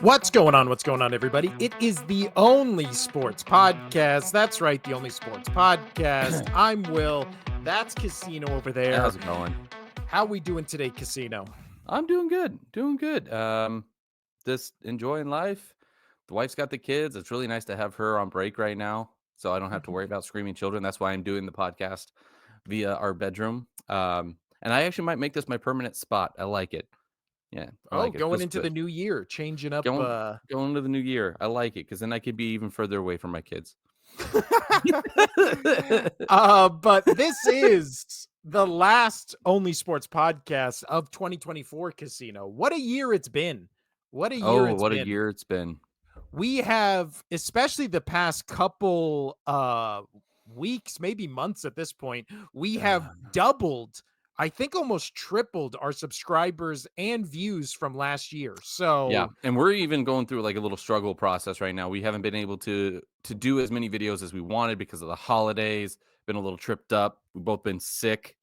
What's going on? What's going on, everybody? It is the only sports podcast. That's right, the only sports podcast. I'm Will. That's Casino over there. How's it going? How we doing today, Casino? I'm doing good. Doing good. Just enjoying life. The wife's got the kids. It's really nice to have her on break right now, so I don't have to worry about screaming children. That's why I'm doing the podcast via our bedroom. And I actually might make this my permanent spot. I like it. Yeah, I Oh, like it. going Feels into the good. new year, changing up. Going into the new year. I like it because then I could be even further away from my kids. But this is the last only sports podcast of 2024, Casino. What a year it's been. What a year Oh, it's what a been. year it's been. We have, especially the past couple weeks, maybe months at this point, we have doubled, I think almost tripled our subscribers and views from last year. Yeah, So and we're even going through like a little struggle process right now. We haven't been able to do as many videos as we wanted because of the holidays. Been a little tripped up. We've both been sick.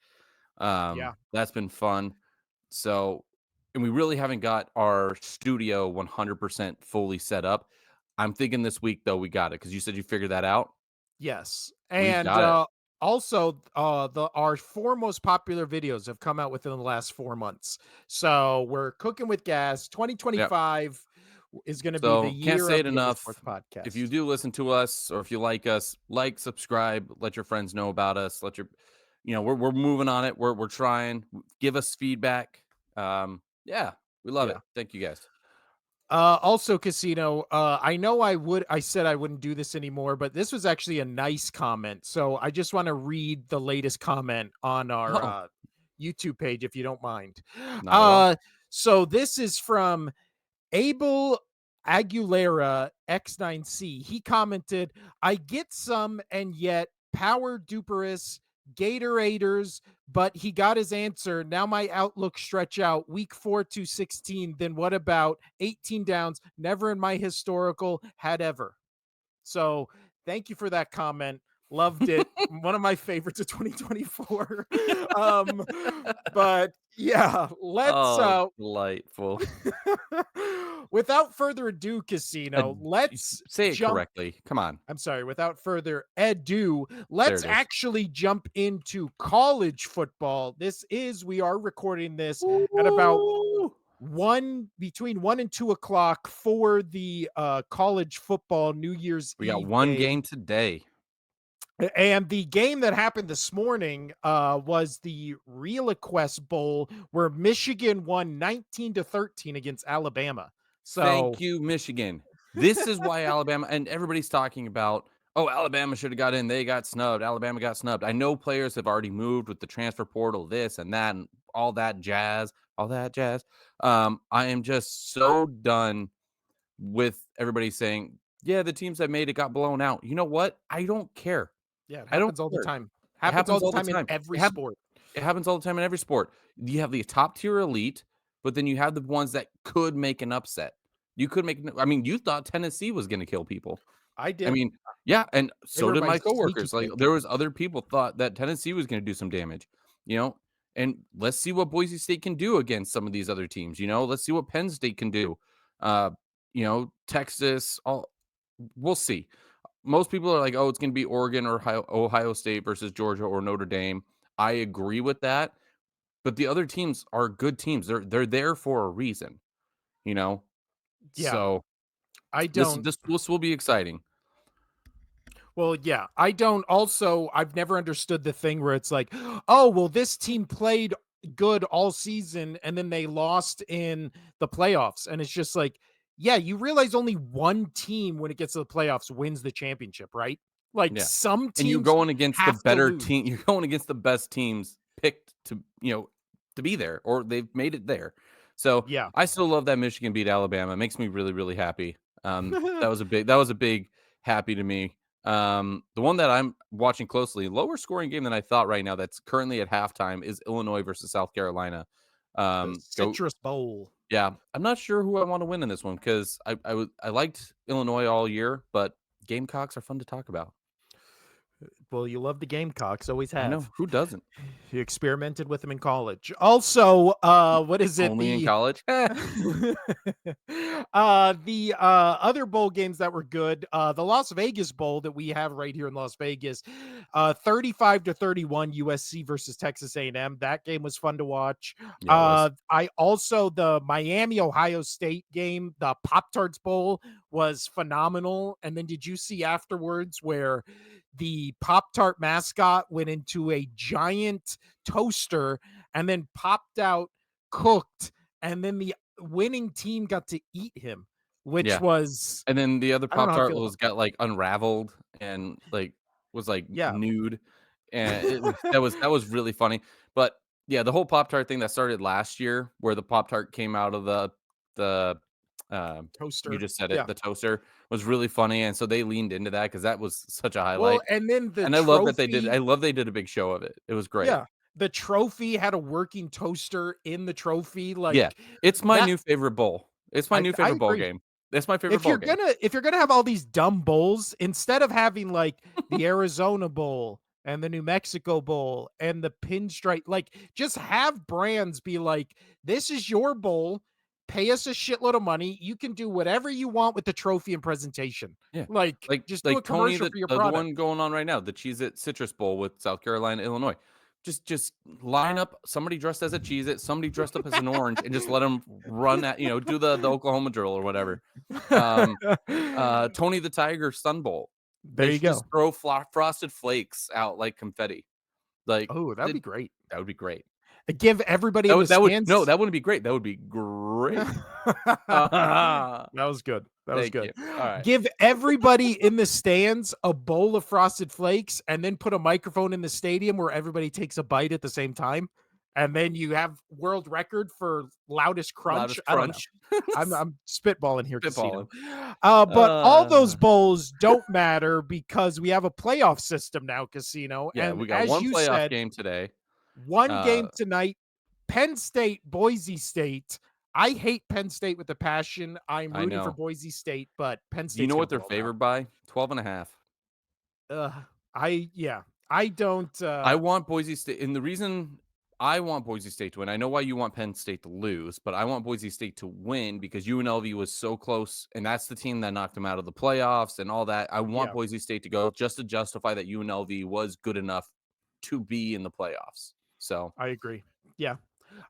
yeah. That's been fun. So, and we really haven't got our studio 100% fully set up. I'm thinking this week though we got it because you said you figured that out. Yes. We've And got it. also the our four most popular videos have come out within the last 4 months. So we're cooking with gas. Yeah. 2025 is going to be the So can't year say of it the Only enough. Sports If you podcast. do listen to us or if you like us, like, subscribe, let your friends know about us. Let your, we're moving on it. We're trying. Give us feedback. Yeah, we love Yeah. it. Thank you guys. Also, Casino, I said I wouldn't do this anymore, but this was actually a nice comment. So I just want to read the latest comment on our Oh, YouTube page, if you don't mind. not at all. Uh, so this is from Abel Aguilera X9C. He commented, I get some, and yet Power Duperus Gatorators, but he got his answer. Now my outlook stretch out week 4 to 16. Then what about 18 downs? Never in my historical had ever. So thank you for that comment. Loved it. One of my favorites of 2024. um, but yeah, let's Oh, delightful. without further ado, Casino, let's Say it jump. correctly. Come on. I'm sorry, without further ado, There let's it is. actually jump into college football. We are recording this at about Ooh. between 1 and 2 o'clock for the college football New Year's We got Eve one game. game today. And the game that happened this morning was the ReliaQuest Bowl, where Michigan won 19-13 against Alabama. So Thank you, Michigan. This is why Alabama and everybody's talking about, oh, Alabama should have got in. They got snubbed. Alabama got snubbed. I know players have already moved with the transfer portal, this and that, and all that jazz, all that jazz. I am just so done with everybody saying, yeah, the teams that made it got blown out. You know what? I don't care. yeah, it I don't happens all the care. time. It Happens all happens the all the time in time. every sport. It happens all the time in every sport. You have the top tier elite, but then you have the ones that could make an upset. You could make, I mean, you thought Tennessee was going to kill people. I I did. mean, yeah, and They so were did my my sneaky coworkers. Like pick. there was other people thought that Tennessee was going to do some damage, you know. And let's see what Boise State can do against some of these other teams. Let's see what Penn State can do. Uh, Texas. All we'll see. Most people are like, oh, it's going to be Oregon or Ohio State versus Georgia or Notre Dame. I agree with that, but the other teams are good teams. They're there for a reason, you know. Yeah, So I this don't. this will be exciting. Well, yeah, I don't. Also, I've never understood the thing where it's like, oh, well, this team played good all season and then they lost in the playoffs. And it's just like, yeah, you realize only one team when it gets to the playoffs wins the championship, right? Like Yeah. some And you're teams going against the have to better lose. team. You're going against the best teams picked to be there, or they've made it there. So Yeah. I still love that Michigan beat Alabama. It makes me really, really happy. That was a big happy to me. The one that I'm watching closely, lower scoring game than I thought right now, that's currently at halftime, is Illinois versus South Carolina. The Go Citrus Bowl. Yeah, I'm not sure who I want to win in this one because I liked Illinois all year, but Gamecocks are fun to talk about. Well, you love the Gamecocks, always I have. know, who doesn't? You experimented with them in college. Also, what is it? Only in college? Other bowl games that were good, the Las Vegas Bowl that we have right here in Las Vegas, 35-31 USC versus Texas A&M. That game was fun to watch. Yeah, it was. I also the Miami Ohio State game, the Pop Tarts Bowl was phenomenal. And then did you see afterwards where the Pop Tart mascot went into a giant toaster and then popped out cooked, and then the winning team got to eat him, which Yeah. was And then the other I don't know how to Pop-Tart feel about was that. got, like, unraveled and, like, was, like, Yeah, nude, and it was that was really funny, but, yeah, the whole Pop-Tart thing that started last year where the Pop-Tart came out of the, you toaster. just said it, Yeah. the toaster was really funny, and so they leaned into that because that was such a Well, highlight, and then the and I trophy love they did a big show of it. It was great. yeah, the trophy had a working toaster in the trophy, Yeah. like, It's my that new favorite bowl. It's my new I favorite bowl agree. game. It's my favorite bowl game. If you're gonna have all these dumb bowls, instead of having like the Arizona Bowl and the New Mexico Bowl and the Pinstripe, like just have brands be like, "This is your bowl. Pay us a shitload of money. You can do whatever you want with the trophy and presentation." Yeah. Like, Like just do a like Tony, commercial for your the product. one going on right now, the Cheez-It Citrus Bowl with South Carolina, Illinois. Just line up somebody dressed as a Cheez-It, somebody dressed up as an orange, and just let them run at do the Oklahoma drill or whatever. Um, Tony the Tiger Sun Bowl. There They you should just go. throw frosted flakes out like confetti. Like, Oh, that'd that be great. that would be great. Give everybody in the That would no, stands that wouldn't be great. That would be great. That was good. That was Thank good. you. Alright. Give everybody in the stands a bowl of Frosted Flakes and then put a microphone in the stadium where everybody takes a bite at the same time. And then you have world record for loudest crunch. Loudest I don't know. crunch. I'm spitballing here, Casino. Spitballing. But all those Uh, bowls don't matter because we have a playoff system now, Casino. yeah, And we got as one you playoff said, game today. one Uh, game tonight, Penn State, Boise State. I hate Penn State with a passion. I'm I rooting for know. Boise State, but Penn Do you State's know gonna what they're blow them out. favored by? 12.5. Yeah. I don't I want Boise State, and the reason I want Boise State to win, I know why you want Penn State to lose, but I want Boise State to win because UNLV was so close, and that's the team that knocked them out of the playoffs and all that. I want yeah, Boise State to go just to justify that UNLV was good enough to be in the playoffs. So, I agree. Yeah.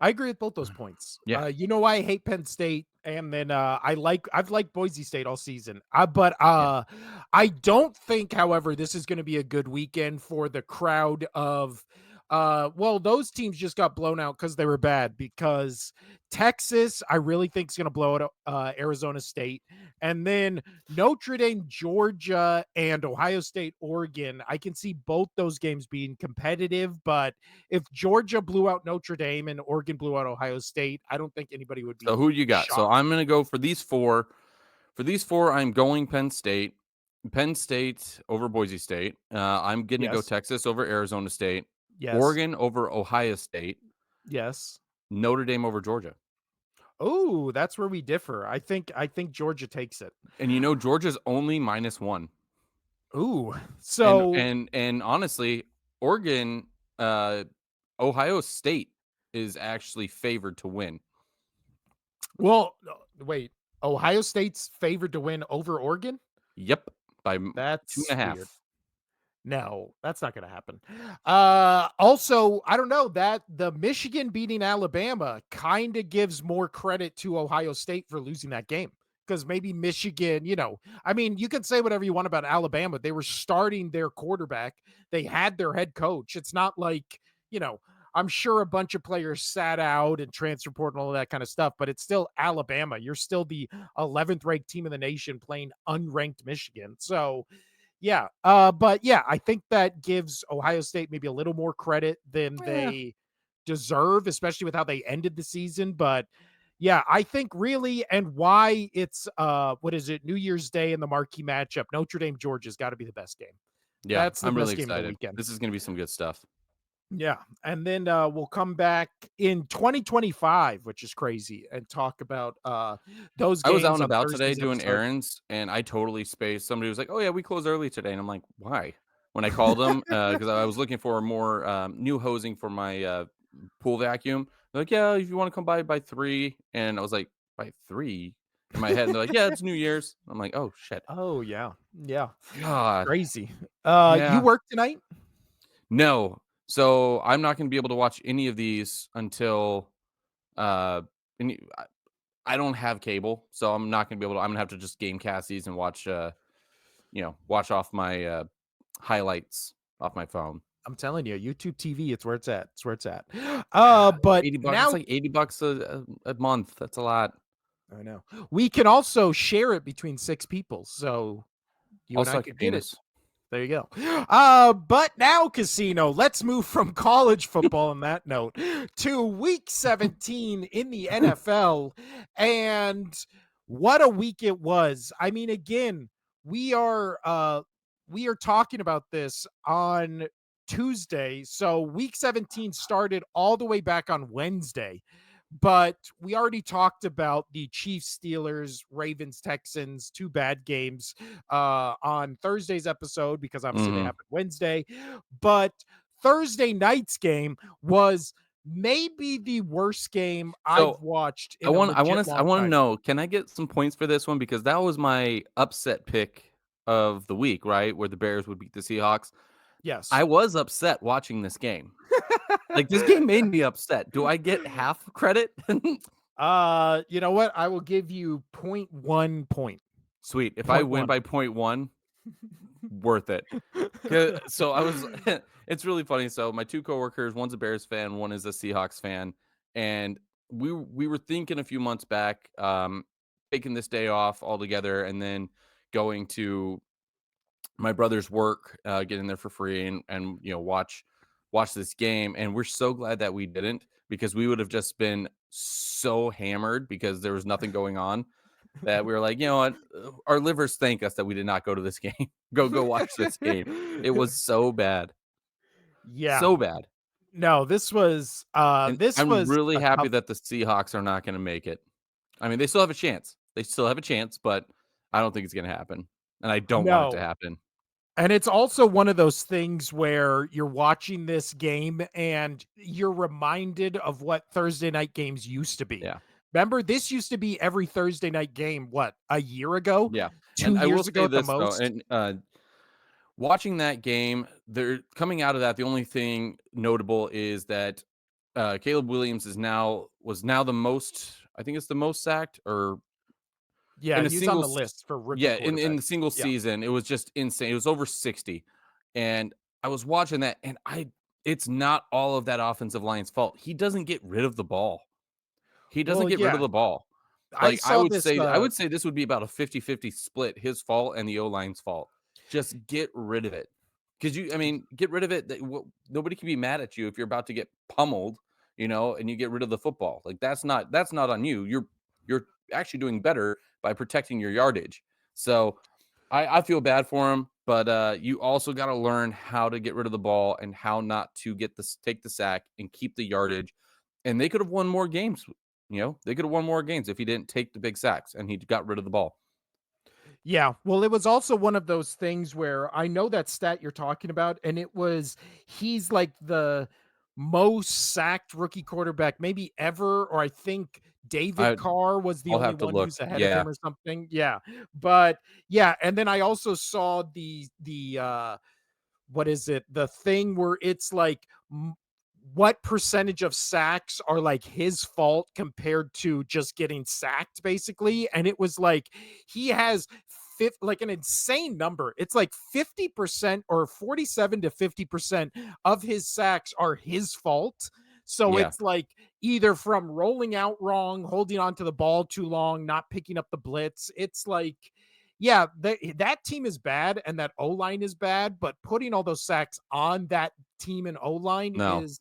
I agree with both those points. yeah, You know why I hate Penn State, and then I've liked Boise State all season. But yeah. I don't think, however, this is going to be a good weekend for the crowd of. Well, those teams just got blown out because they were bad. Because Texas, I really think is going to blow out Arizona State, and then Notre Dame, Georgia, and Ohio State, Oregon. I can see both those games being competitive, but if Georgia blew out Notre Dame and Oregon blew out Ohio State, I don't think anybody would So be who you got? So shocked. I'm gonna go for these four. For these four, I'm going Penn State. Penn State over Boise State. I'm gonna go Yes. Texas over Arizona State. Yes. Oregon over Ohio State. Yes. Notre Dame over Georgia. Oh, that's where we differ. I think Georgia takes it. And Georgia's only -1. Ooh. And So, and and honestly, Oregon, Ohio State is actually favored to win. well, wait. Ohio State's favored to win over Oregon? Yep, by two That's and a weird. half. No, that's not going to happen. Also, I don't know that the Michigan beating Alabama kind of gives more credit to Ohio State for losing that game because maybe Michigan, I mean, you can say whatever you want about Alabama. They were starting their quarterback, they had their head coach. It's not like, you know, I'm sure a bunch of players sat out and transfer portal and all that kind of stuff, but it's still Alabama. You're still the 11th ranked team in the nation playing unranked Michigan. So, yeah, but yeah, I think that gives Ohio State maybe a little more credit than Yeah, they deserve, especially with how they ended the season. But yeah, I think really and why it's what is it, New Year's Day in the marquee matchup, Notre Dame Georgia's got to be the best game. yeah, That's the I'm really best game of the excited. weekend. This is gonna be some good stuff. Yeah, and then we'll come back in 2025, which is crazy, and talk about those I was out games and on about today Thursday's doing episode. errands, and I totally spaced. Somebody was like, "Oh yeah, we close early today," and I'm like, "Why?" when I called them because I was looking for more new hosing for my pool vacuum. They're like, yeah, if you want to come by 3, and I was like, by 3 in my head, and they're like, yeah, it's New Year's. I'm like, oh shit, Oh, yeah. Yeah. God, Crazy. You yeah, work tonight? no. So I'm not going to be able to watch any of these until uh, any, I don't have cable, so I'm not going to be able to. I'm gonna have to just game cast these and watch watch off my highlights off my phone. I'm telling you, YouTube TV, it's where it's at. It's where it's at. Ah, But 80 bucks. It's now like $80 a month. That's a lot. I know. We can also share it between 6 people, so you I'll and I suck your could get it. penis. There you go. But now, Casino, let's move from college football on that note to week 17 in the NFL. And what a week it was. I mean, again, we are we are talking about this on Tuesday. So week 17 started all the way back on Wednesday. But we already talked about the Chiefs, Steelers, Ravens, Texans, 2 bad games on Thursday's episode because obviously they Mhm. happened Wednesday. But Thursday night's game was maybe the worst game I've So watched I in a want I legit want to I long want to time. know, can I get some points for this one because that was my upset pick of the week, right? Where the Bears would beat the Seahawks. Yes. I was upset watching this game. Like this game made me upset. Do I get half credit? You know what? I will give you point 0.1 point. Sweet. If I Point win 1. by point 1, worth it. So I was it's really funny. So my 2 coworkers, one's a Bears fan, one is a Seahawks fan, and we were thinking a few months back, taking this day off altogether and then going to my brother's work, getting there for free and watch this game. And we're so glad that we didn't because we would have just been so hammered because there was nothing going on that we were like, you know what, our livers thank us that we did not go to this game. Go watch this game. It was so bad, Yeah. so bad. No, And this I'm was really a happy tough. that the Seahawks are not going to make it. I mean, they still have a chance. They still have a chance, but I don't think it's going to happen. And I don't want it to No. happen. And it's also one of those things where you're watching this game and you're reminded of what Thursday night games used to be. Yeah. Remember, this used to be every Thursday night game, what, a year ago? Yeah, 2 and I will years ago say at the this though, most? and, watching that game, they're coming out of that, the only thing notable is that, Caleb Williams was now the most, I think it's the most sacked or Yeah, in a he was on single the s list for rookie yeah, in quarterback. the single Yeah. season, it was just insane. It was over 60, and I was watching that, and I it's not all of that offensive line's fault. He doesn't get rid of the ball. He doesn't Well, get rid of yeah. the ball. I saw this, I would say this would be about a 50-50 split, his fault and the O-line's fault. Just get rid of it. Because I mean, get rid of it. Nobody can be mad at you if you're about to get pummeled, and you get rid of the football. Like that's not on you. You're actually doing better by protecting your yardage. So I feel bad for him, but you also got to learn how to get rid of the ball and how not to take the sack and keep the yardage. And they could have won more games. They could have won more games if he didn't take the big sacks and he got rid of the ball. Yeah, well, it was also one of those things where I know that stat you're talking about, and it was he's like the most sacked rookie quarterback maybe ever, or I think David I Carr was the I'll only have to one look. who's ahead of Yeah, him or something. Yeah, but yeah, and then I also saw the what is it? The thing where it's like what percentage of sacks are like his fault compared to just getting sacked basically, and it was like he has like an insane number. It's like 50% or 47 to 50% of his sacks are his fault. So yeah, it's like either from rolling out wrong, holding on to the ball too long, not picking up the blitz. It's like yeah, that team is bad and that O line is bad, but putting all those sacks on that team and O line no, is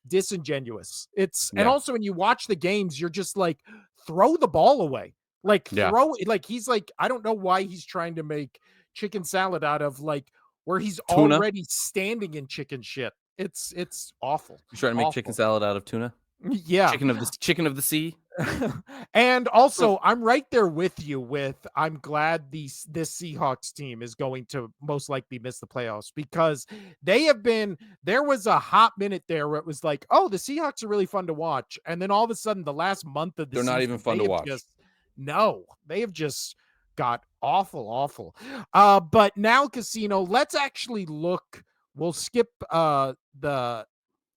disingenuous. It's and yeah, also when you watch the games, you're just like, throw the ball away. Like yeah, throw it. Like he's like, I don't know why he's trying to make chicken salad out of like where he's tuna. already standing in chicken shit. It's awful. You trying to make chicken Awful. salad out of tuna? Yeah. Chicken of the sea. And So also, I'm right there with you with I'm glad this Seahawks team is going to most likely miss the playoffs because they have been there was a hot minute there where it was like, "Oh, the Seahawks are really fun to watch." And then all of a sudden the last month of the they're not even season, fun to watch. they have just got awful, awful. But now, Casino, let's actually look. We'll skip the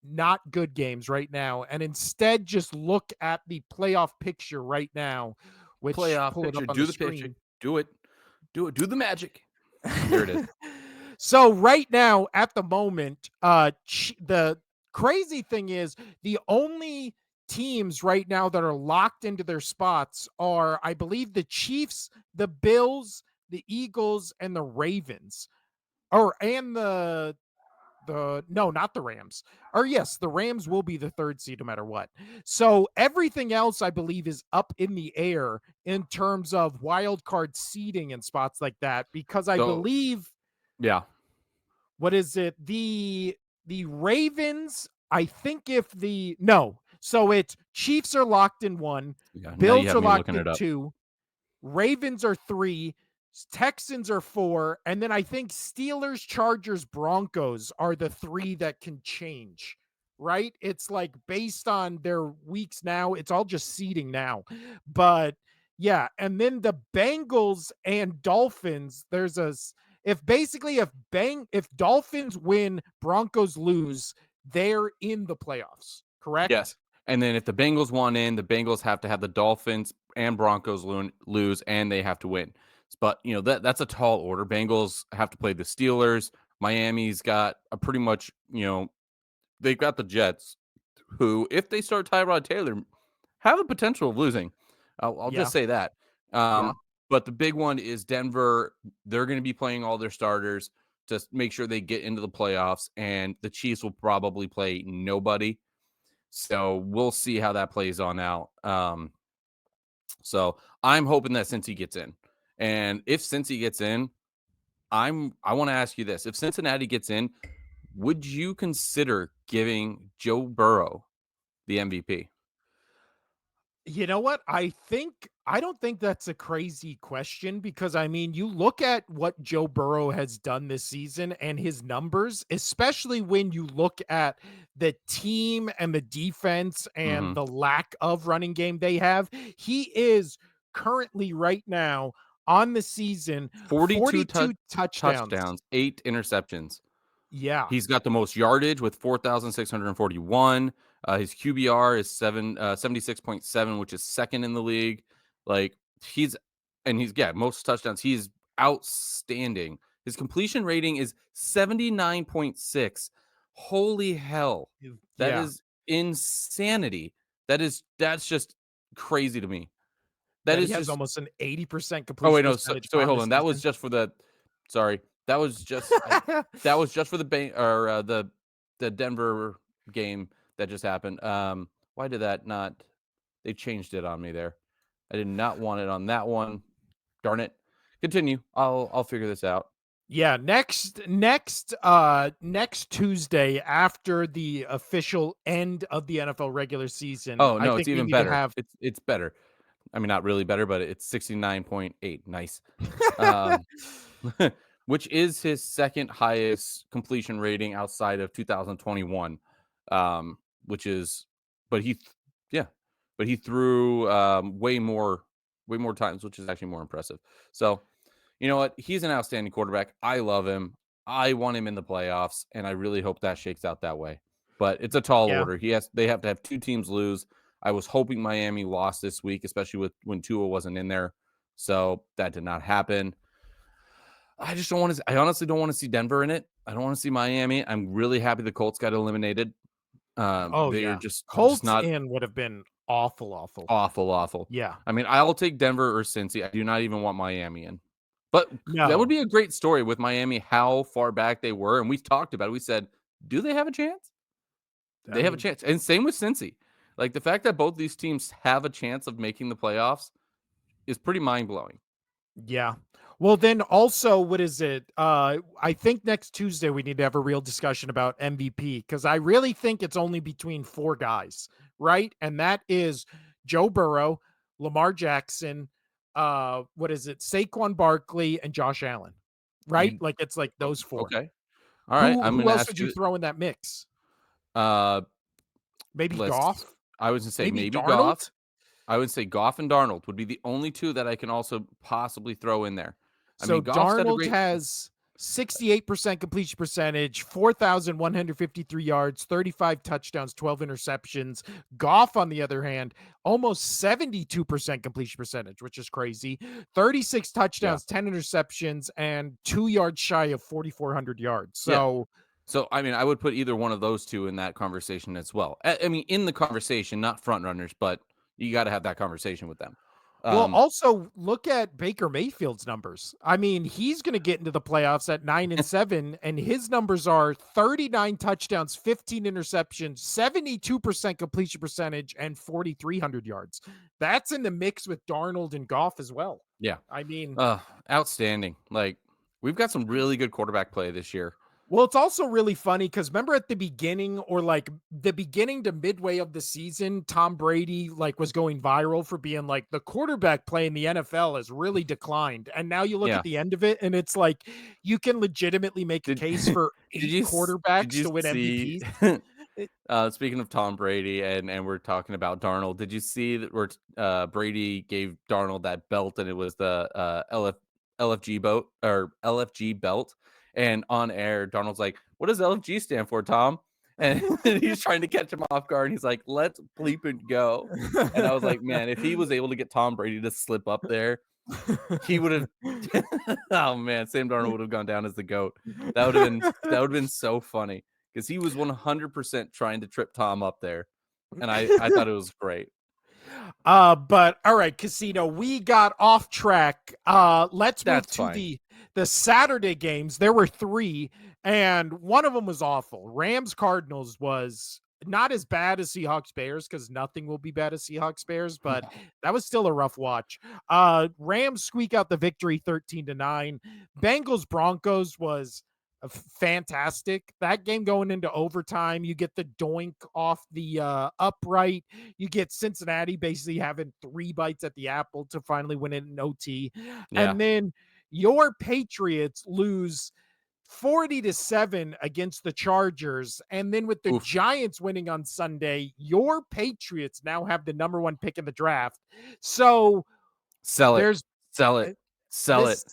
not good games right now and instead just look at the playoff picture right now, which Playoff pull it up picture, on the do the picture, screen. do it, do the magic. There it is. So right now at the moment, the crazy thing is the only teams right now that are locked into their spots are, I believe, the Chiefs, the Bills, the Eagles, and the Ravens. Or and the no, not the Rams. Or yes, the Rams will be the third seed no matter what. So everything else I believe is up in the air in terms of wild card seeding and spots like that because I So believe yeah, what is it? The Ravens, I think if the no. So it's Chiefs are locked in 1, yeah. Now you Bills have are me locked looking it in up. 2, Ravens are 3, Texans are 4, and then I think Steelers, Chargers, Broncos are the 3 that can change, right? It's like based on their weeks now, it's all just seeding now. But yeah, and then the Bengals and Dolphins, if Dolphins win, Broncos lose, they're in the playoffs, correct? Yes. And then if the Bengals want in, the Bengals have to have the Dolphins and Broncos lose, and they have to win. But that's a tall order. Bengals have to play the Steelers. Miami's got a pretty much they've got the Jets, who if they start Tyrod Taylor, have a potential of losing. I'll just Yeah, say that. yeah. But the big one is Denver. They're going to be playing all their starters to make sure they get into the playoffs, and the Chiefs will probably play nobody. So we'll see how that plays on out. So I'm hoping that Cincy gets in. And if Cincy gets in, I want to ask you this. If Cincinnati gets in, would you consider giving Joe Burrow the MVP? You know what? I don't think that's a crazy question because I mean, you look at what Joe Burrow has done this season and his numbers, especially when you look at the team and the defense and Mhm. the lack of running game they have. He is currently right now on the season 42 42 touchdowns. touchdowns, 8 interceptions. Yeah. He's got the most yardage with 4,641. His QBR is 76.7, which is second in the league. Like he's most touchdowns. He's outstanding. His completion rating is 79.6. Holy hell. That Yeah. is insanity. That's just crazy to me. That That he is has just almost an 80% Oh wait, completion no. So, percentage so wait, on hold the on. That was season. just for the. Sorry, that was just for the the Denver game that just happened. Why did that not? They changed it on me there. I did not want it on that one. Darn it. Continue. I'll figure this out. Yeah, next Tuesday after the official end of the NFL regular season, Oh I no, it's think we even need to better. have It's better. I mean, not really better, but it's 69.8. Nice. Um, which is his second highest completion rating outside of 2021. Um, which is, but yeah, but he threw way more times, which is actually more impressive. So, you know what? He's an outstanding quarterback. I love him. I want him in the playoffs, and I really hope that shakes out that way. But it's a tall yeah. order. They have to have 2 teams lose. I was hoping Miami lost this week, especially with when Tua wasn't in there. So that did not happen. I just don't want to. I honestly don't want to see Denver in it. I don't want to see Miami. I'm really happy the Colts got eliminated. Oh, They are yeah. just Colts not in would have been awful, awful. awful, awful. Yeah. I mean, I'll take Denver or Cincy. I do not even want Miami in. But that would No. be a great story with Miami, how far back they were. And we talked about it. We said, do they have a chance? I They have a mean, chance. And same with Cincy. Like the fact that both these teams have a chance of making the playoffs is pretty mind blowing. yeah. Well, then also, what is it? I think next Tuesday we need to have a real discussion about MVP because I really think it's only between 4 guys, right? And that is Joe Burrow, Lamar Jackson, what is it? Saquon Barkley and Josh Allen, right? You Like it's like o those 4. okay. All right, Who I'm who gonna else ask would you you, throw in that mix? uh, Maybe let's Goff? I was gonna say Maybe maybe Goff. Darnold? I would say Goff and Darnold would be the only 2 that I can also possibly throw in there. I So mean, Goff's had a Darnold great has 68% completion percentage, 4,153 yards, 35 touchdowns, 12 interceptions. Goff, on the other hand, almost 72% completion percentage, which is crazy. 36 yeah, touchdowns, 10 interceptions, and 2 yards shy of 4,400 yards. yeah. So, So, I mean, I would put either one of those 2 in that conversation as well. I mean, in the conversation, not front runners, but you gotta have that conversation with them. well, Um, also look at Baker Mayfield's numbers. I mean, he's going to get into the playoffs at 9-7, and his numbers are 39 touchdowns, 15 interceptions, 72% completion percentage, and 4,300 yards. That's in the mix with Darnold and Goff as well. yeah. I mean, Outstanding. Like, we've got some really good quarterback play this year. well, it's also really funny because remember at the beginning or like the beginning to midway of the season, Tom Brady like was going viral for being like the quarterback play in the NFL has really declined. And now you look at Yeah. the end of it and it's like you can legitimately make a Did case for did 8 you did quarterbacks you to win see MVPs. It, speaking of Tom Brady and we're talking about Darnold, did you see that where Brady gave Darnold that belt and it was the LFG boat or LFG belt? And on air, Darnold's like, "What does LFG stand for, Tom?" And he's trying to catch him off guard. And he's like, "Let's bleep and go." And I was like, "Man, if he was able to get Tom Brady to slip up there, he would have." Oh man, Sam Darnold would have gone down as the goat. That would have been so funny because he was 100% trying to trip Tom up there, and I thought it was great. But all right, Casino, we got off track. Let's move That's to fine. the Saturday games. There were 3, and one of them was awful. Rams Cardinals was not as bad as Seahawks Bears because nothing will be bad as Seahawks Bears, but that was still a rough watch. Rams squeak out the victory 13-9. Bengals Broncos was fantastic. That game going into overtime, you get the doink off the upright. You get Cincinnati basically having 3 bites at the apple to finally win it in OT. Yeah. And then your Patriots lose 40-7 against the Chargers. And then with the Oof. Giants winning on Sunday, your Patriots now have the number 1 pick in the draft. So Sell it. there's Sell uh, it. Sell it. this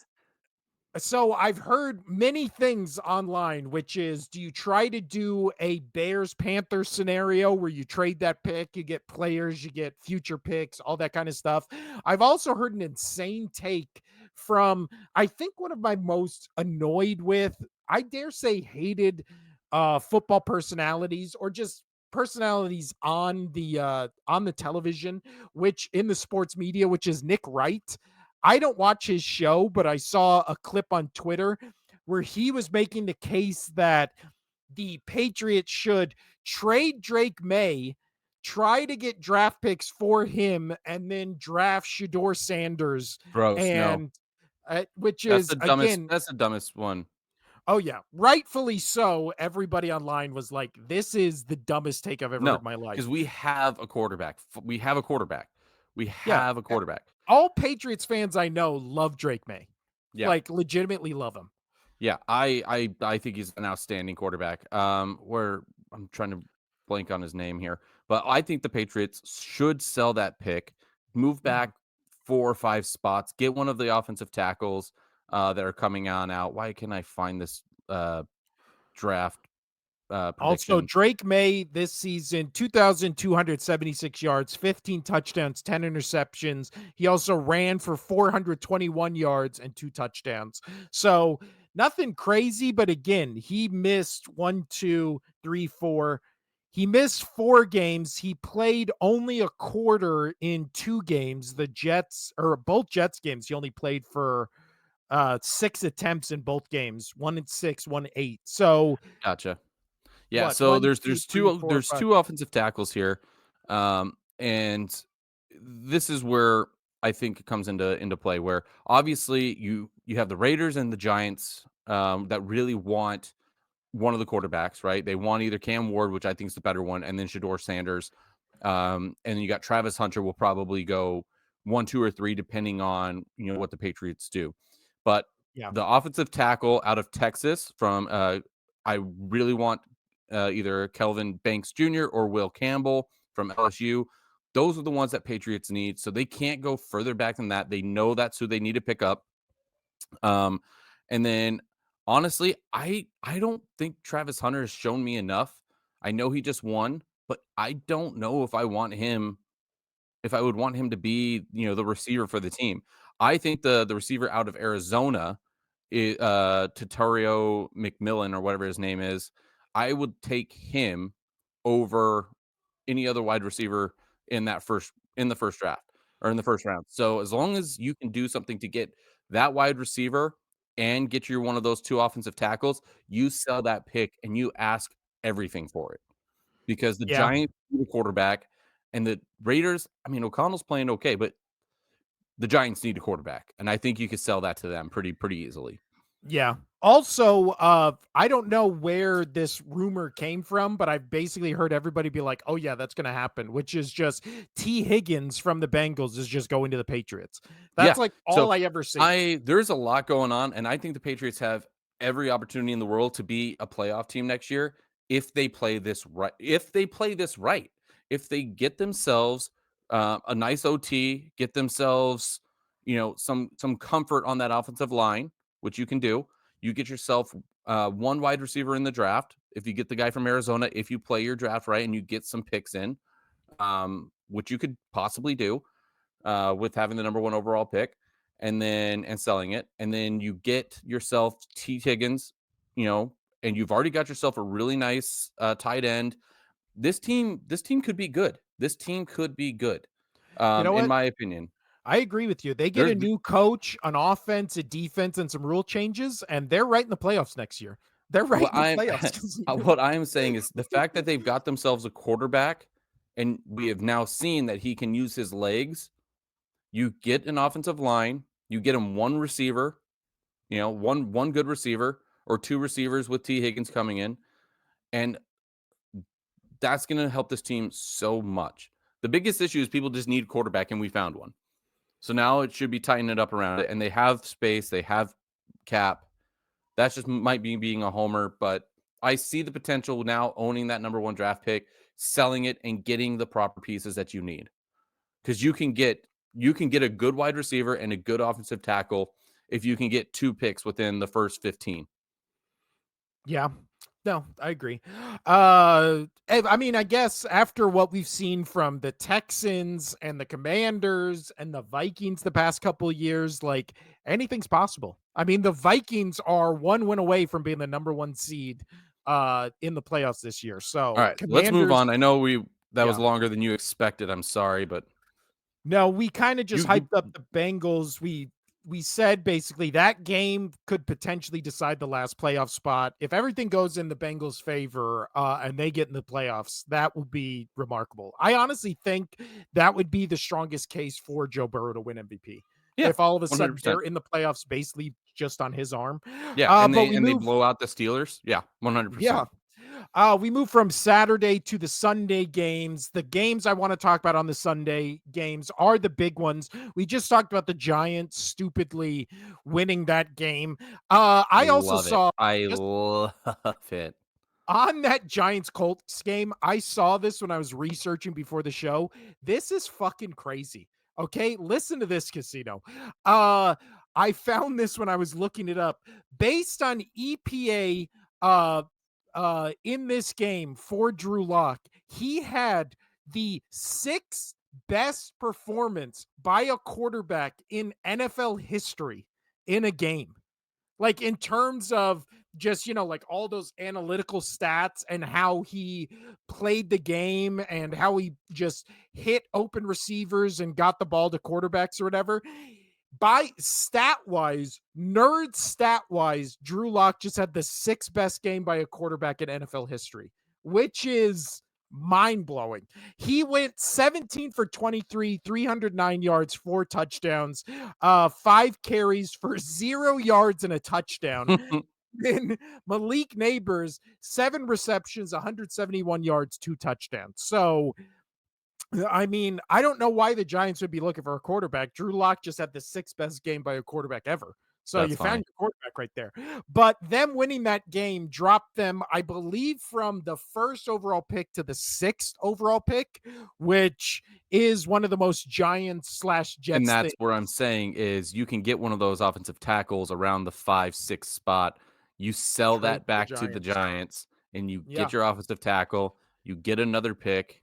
so I've heard many things online, which is do you try to do a Bears Panthers scenario where you trade that pick, you get players, you get future picks, all that kind of stuff. I've also heard an insane take from I think one of my most annoyed with, I dare say hated football personalities or just personalities on the television, which in the sports media, which is Nick Wright. I don't watch his show, but I saw a clip on Twitter where he was making the case that the Patriots should trade Drake May, try to get draft picks for him, and then draft Shador Sanders. Gross. No. And which is again, That's the dumbest one. oh yeah, rightfully so. Everybody online was like, "This is the dumbest take I've ever heard No, in my because life." we have a quarterback. We have a quarterback. We Yeah, have a quarterback. all Patriots fans I know love Drake May, Yeah. like legitimately love him. Yeah, I think he's an outstanding quarterback. Where I'm trying to blank on his name here, but I think the Patriots should sell that pick, move Mhm. back 4 or 5 spots, get one of the offensive tackles that are coming on out. Why can I find this draft Also, prediction? Drake May this season, 2,276 yards, 15 touchdowns, 10 interceptions. He also ran for 421 yards and 2 touchdowns. So nothing crazy, but again, he missed one, two, three, four. He missed 4 games. He played only a quarter in 2 games. The Jets, or both Jets games, he only played for 6 attempts in both games, 1-6, 1-8. So Gotcha. Yeah, what, so one, there's two, there's three, 2 four, there's five. 2 offensive tackles here. And this is where I think it comes into play where obviously you have the Raiders and the Giants that really want one of the quarterbacks, right? They want either Cam Ward, which I think is the better one, and then Shador Sanders. And then you got Travis Hunter will probably go 1, 2, or 3, depending on what the Patriots do. But Yeah. the offensive tackle out of Texas from I really want either Kelvin Banks Jr. or Will Campbell from LSU. Those are the ones that Patriots need. So they can't go further back than that. They know that's who they need to pick up. Um, and then honestly, I don't think Travis Hunter has shown me enough. I know he just won, but I don't know if I would want him to be, the receiver for the team. I think the receiver out of Arizona, Tatario McMillan or whatever his name is, I would take him over any other wide receiver in the first draft or in the first round. So as long as you can do something to get that wide receiver and get you one of those two offensive tackles, you sell that pick and you ask everything for it because the Yeah. Giants need a quarterback and the Raiders, I mean, O'Connell's playing okay, but the Giants need a quarterback, and I think you could sell that to them pretty easily. Yeah. Also, I don't know where this rumor came from, but I've basically heard everybody be like, "Oh yeah, that's going to happen," which is just T. Higgins from the Bengals is just going to the Patriots. Yeah, That's like so all I ever see. there's a lot going on, and I think the Patriots have every opportunity in the world to be a playoff team next year if they play this right. If they get themselves a nice OT, get themselves, some comfort on that offensive line, which you can do. You get yourself one wide receiver in the draft. If you get the guy from Arizona, if you play your draft right and you get some picks in, which you could possibly do with having the number one overall pick and selling it. And then you get yourself T. Higgins, and you've already got yourself a really nice tight end. This team could be good. This team could be good, You know in what? my opinion. I agree with you. They get They're a new coach, an offense, a defense, and some rule changes, and they're right in the playoffs next year. They're right what in the I'm playoffs. what I am saying is the fact that they've got themselves a quarterback, and we have now seen that he can use his legs. You get an offensive line, you get him one receiver, one good receiver or two receivers with T. Higgins coming in, and that's going to help this team so much. The biggest issue is people just need quarterback, and we found one. So now it should be tightening it up around it, and they have space, they have cap. That's just might be being a homer, but I see the potential now owning that number one draft pick, selling it, and getting the proper pieces that you need because you can get a good wide receiver and a good offensive tackle if you can get two picks within the first 15. Yeah. No, I agree. I mean, I guess after what we've seen from the Texans and the Commanders and the Vikings the past couple of years, like anything's possible. I mean, the Vikings are one win away from being the number one seed in the playoffs this year. All So right, let's move Commanders, on. I know that was yeah. longer than you expected. I'm sorry, but No, we kind of just you hyped up the Bengals. We said basically that game could potentially decide the last playoff spot. If everything goes in the Bengals' favor and they get in the playoffs, that would be remarkable. I honestly think that would be the strongest case for Joe Burrow to win MVP. yeah, If all of a sudden 100%. they're in the playoffs basically just on his arm. Yeah, and But they we and they move, blow out the Steelers. Yeah, yeah, 100%. we move from Saturday to the Sunday games. The games I want to talk about on the Sunday games are the big ones. We just talked about the Giants stupidly winning that game. I also Love it. saw I just love it. on that Giants Colts game, I saw this when I was researching before the show. This is fucking crazy. Okay, listen to this, Casino. Uh, I found this when I was looking it up. Based on EPA, in this game for Drew Lock, he had the sixth best performance by a quarterback in NFL history in a game, like in terms of just like all those analytical stats and how he played the game and how he just hit open receivers and got the ball to quarterbacks or whatever. By stat wise, Drew Lock just had the sixth best game by a quarterback in NFL history, which is mind blowing. He went 17 for 23, 309 yards, four touchdowns, five carries for 0 yards and a touchdown. Then Malik Neighbors, seven receptions, 171 yards, two touchdowns. So I mean, I don't know why the Giants would be looking for a quarterback. Drew Lock just had the sixth best game by a quarterback ever. So That's you found fine. your quarterback right there. But them winning that game dropped them, I believe, from the first overall pick to the sixth overall pick, which is one of the most Giants slash And Jets that's things. where I'm saying is you can get one of those offensive tackles around the 5, 6 spot. You sell Trade that for the back to the Giants. Giants and you Yeah. get your offensive tackle, you get another pick.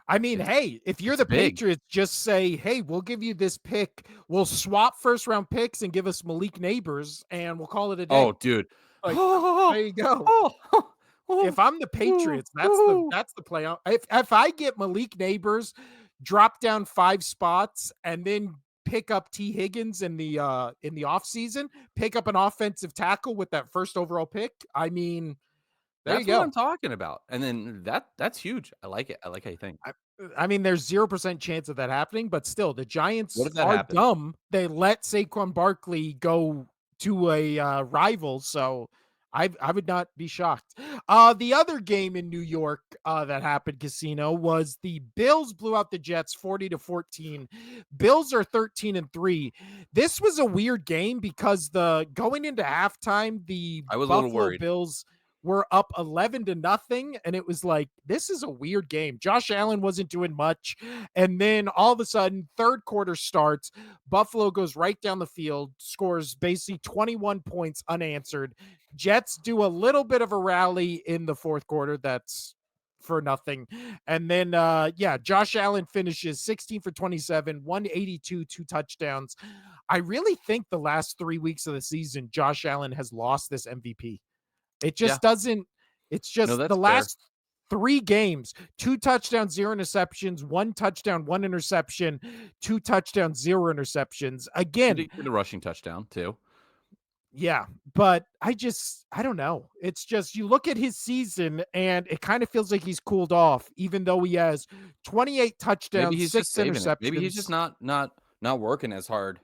I mean, It's hey, if you're it's the big. Patriots, just say, "Hey, we'll give you this pick. We'll swap first round picks and give us Malik Neighbors, and we'll call it a Oh, day." dude. Like, there you go. Oh, If I'm the oh, Patriots, oh. that's the play. If I get Malik Neighbors, drop down 5 spots, and then pick up T. Higgins in the offseason, pick up an offensive tackle with that first overall pick. I mean, there you That's what I'm go. talking about. And then that's huge. I like it. I like how you think. I I mean, there's 0% chance of that happening, but still, the What Giants if that are happened? dumb. They let Saquon Barkley go to a, rival, so I would not be shocked. The other game in New York, that happened, Casino, was the Bills blew out the Jets 40-14. Bills are 13-3. This was a weird game because the going into halftime, the I was a little Buffalo worried. Bills were up 11-0, and it was like, this is a weird game. Josh Allen wasn't doing much, and then all of a sudden, third quarter starts. Buffalo goes right down the field, scores basically 21 points unanswered. Jets do a little bit of a rally in the fourth quarter. That's for nothing. And then, yeah, Josh Allen finishes 16 for 27, 182, 2 touchdowns. I really think the last 3 weeks of the season, Josh Allen has lost this MVP. It Yeah. just doesn't. It's No, just the that's fair. last 3 games, 2 touchdowns, 0 interceptions, 1 touchdown, 1 interception, 2 touchdowns, 0 interceptions. He Again, did get a rushing touchdown too. yeah, but I don't know. It's just you look at his season and it kind of feels like he's cooled off, even though he has 28 Maybe touchdowns, he's just 6 saving it. Maybe he's just interceptions. not working as hard.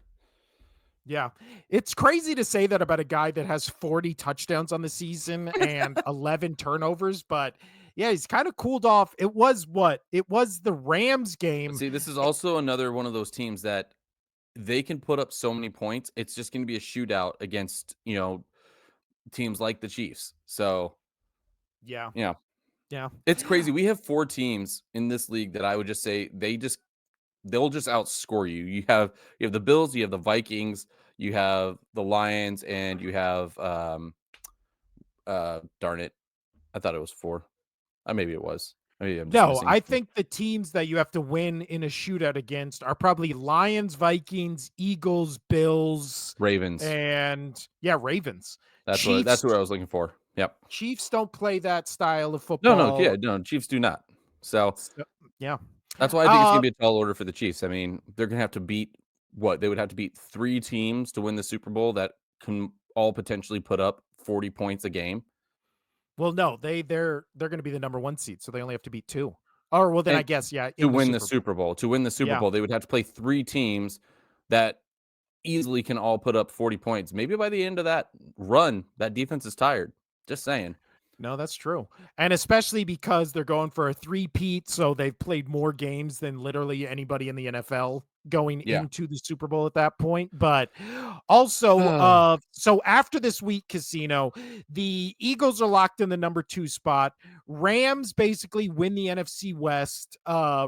Yeah. It's crazy to say that about a guy that has 40 touchdowns on the season and 11 turnovers, but yeah, he's kind of cooled off. It was what? It was the Rams But game. see, this is also another one of those teams that they can put up so many points. It's just going to be a shootout against, teams like the Chiefs. So, Yeah. yeah, Yeah. it's crazy. We have 4 teams in this league that I would just say they'll just outscore you. You have the Bills, you have the Vikings, you have the Lions, and you have darn it. I thought it was 4. Maybe it was. Maybe I'm just No, missing I some. think the teams that you have to win in a shootout against are probably Lions, Vikings, Eagles, Bills, Ravens. and yeah, Ravens. That's Chiefs what I was looking for. Yep. Chiefs don't play that style of No, no, football. yeah, no, Chiefs do not. So, So, yeah. that's why I think it's gonna Uh be a tall order for the Chiefs. I mean, they're gonna have to beat what? They would have to beat 3 teams to win the Super Bowl that can all potentially put up 40 points a game. Well, no, they're gonna be the number 1 seed, so they only have to beat 2. Or, well, then I And guess, yeah, to in the win the Super Bowl. Super Bowl to win the Super Yeah. Bowl, they would have to play 3 teams that easily can all put up 40 points. Maybe by the end of that run, that defense is tired. Just saying. No, that's true. And especially because they're going for a three-peat, so they've played more games than literally anybody in the NFL going Yeah. into the Super Bowl at that point. But also, so after this week, Casino, the Eagles are locked in the number 2 spot. Rams basically win the NFC West,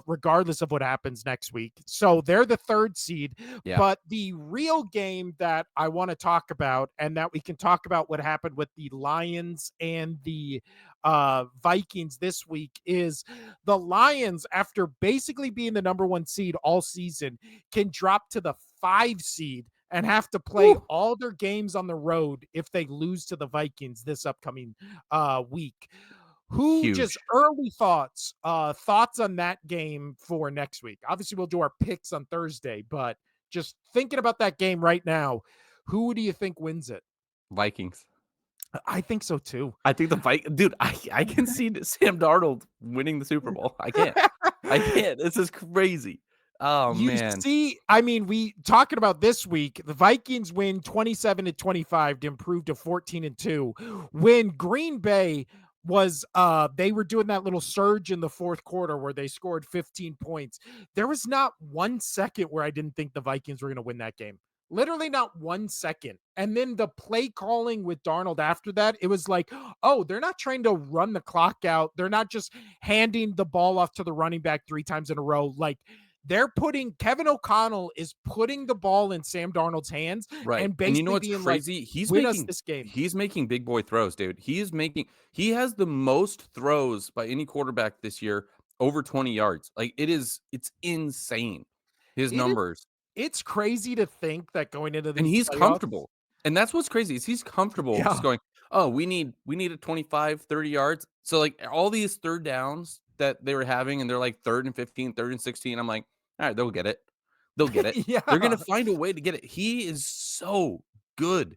regardless of what happens next week. So they're the 3rd seed. Yeah. But the real game that I want to talk about, and that we can talk about what happened with the Lions and the Vikings this week, is the Lions, after basically being the number 1 seed all season, can drop to the 5 seed and have to play Woo! all their games on the road if they lose to the Vikings this upcoming week. Who just Huge. early thoughts on that game for next week? Obviously, we'll do our picks on Thursday, but just thinking about that game right now, who do you think wins it? Vikings. I think so too. I think the fight, dude, I can see Sam Darnold winning the Super Bowl. I can't. I can't. This is crazy. Oh, You man. see, I mean, we talking about this week, the Vikings win 27-25 to improve to 14-2. When Green Bay was they were doing that little surge in the fourth quarter where they scored 15 points. There was not 1 second where I didn't think the Vikings were going to win that game. Literally not 1 second. And then the play calling with Darnold after that, it was like, oh, they're not trying to run the clock out. They're not just handing the ball off to the running back 3 times in a row. Like, they're putting Kevin O'Connell is putting the ball in Sam Darnold's hands Right. and And you know basically what's being like, crazy? win us this game. He's making big boy throws, dude. He has the most throws by any quarterback this year over 20 yards. Like it's insane. His It is numbers. it's crazy to think that going into And these he's playoffs. comfortable. And that's what's crazy is he's comfortable just Yeah. going, "Oh, we need a 25, 30 yards." So like all these third downs that they were having and they're like 3rd and 15, 3rd and 16, I'm like, "All right, they'll get it. They'll get it. They're going Yeah. to find a way to get it." He is so good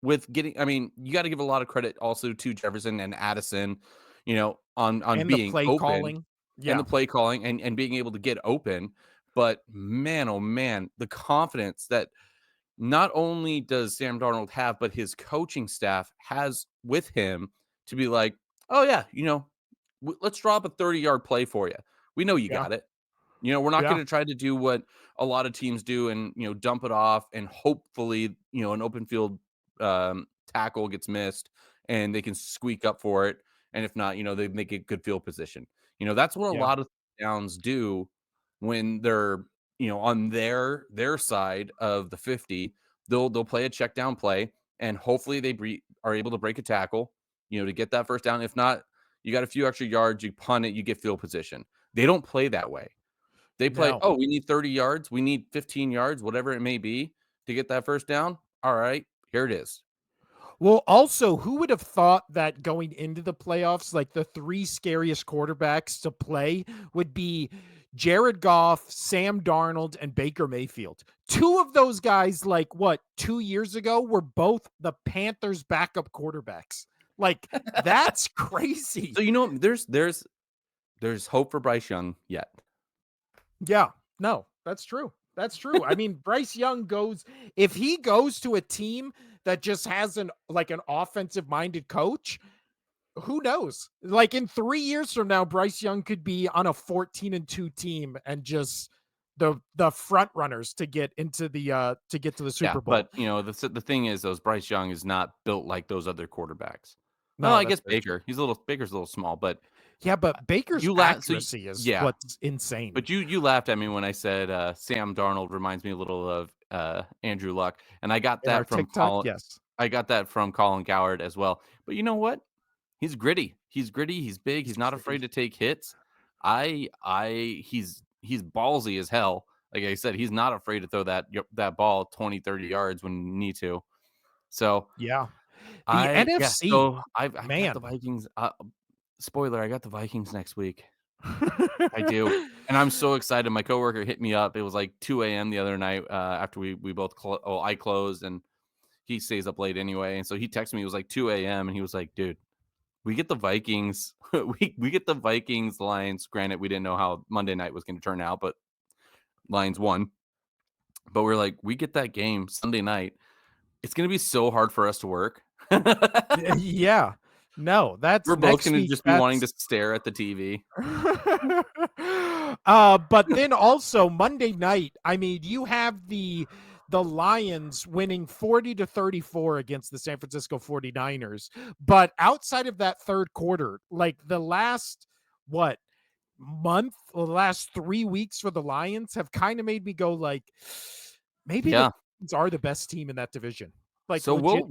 with getting. I mean, you got to give a lot of credit also to Jefferson and Addison, on And the being play open calling. and Yeah. the play calling and being able to get open. But man, oh man, the confidence that not only does Sam Darnold have, but his coaching staff has with him to be like, "Oh yeah, let's drop a 30-yard play for you. We know you Yeah. got it. We're not Yeah. going to try to do what a lot of teams do and dump it off and hopefully an open field tackle gets missed and they can squeak up for it. And if not, they make a good field position. That's what a Yeah. lot of downs do when they're on their side of the 50. They'll play a check down play and hopefully they are able to break a tackle, to get that first down. If not, you got a few extra yards, you punt it, you get field position. They don't play that way. They play, No. "Oh, we need 30 yards, we need 15 yards, whatever it may be to get that first down. All right, here it is." Well, also, who would have thought that going into the playoffs, like the 3 scariest quarterbacks to play would be Jared Goff, Sam Darnold, and Baker Mayfield. 2 of those guys, like what, 2 years ago, were both the Panthers' backup quarterbacks. Like, that's crazy. So, there's hope for Bryce Young yet. Yeah, no, that's true. That's true. I mean, Bryce Young goes if he goes to a team that just has an offensive minded coach, who knows? Like in 3 years from now, Bryce Young could be on a 14-2 team and just the front runners to get to the Yeah, Super Bowl. but, the thing is, though, is Bryce Young is not built like those other quarterbacks. Well, No, I that's guess very true. Baker's a little small, but Yeah, but Baker's you laugh so accuracy is yeah, what's insane. but you laughed at me when I said, Sam Darnold reminds me a little of, Andrew Luck, and In our TikTok, yes. I got that from Colin Cowherd as well. But you know what? He's gritty. He's gritty, he's big, He's he's not afraid pretty. to take hits. He's ballsy as hell. Like I said, he's not afraid to throw that ball 20, 30 yards when you need to. So, Yeah. The NFC, so I've got the man. Vikings, spoiler, I got the Vikings next week. I do, and I'm so excited. My coworker hit me up. It was like 2 a.m. the other night, after we both I closed, and he stays up late anyway, and so he texted me. It was like 2 a.m. and he was like, "Dude, we get the Vikings. we get the Vikings Lions. Granted, we didn't know how Monday night was going to turn out, but Lions won. But we're like, we get that game Sunday night. It's going to be so hard for us to work. Yeah. No, that's We're both next going to week. just be wanting That's to stare at the TV. but then also Monday night, I mean, you have the Lions winning 40-34 against the San Francisco 49ers. But outside of that third quarter, like the last what month or the last 3 weeks for the Lions have kind of made me go like maybe the Yeah. Lions are the best team in that division. Like So legit.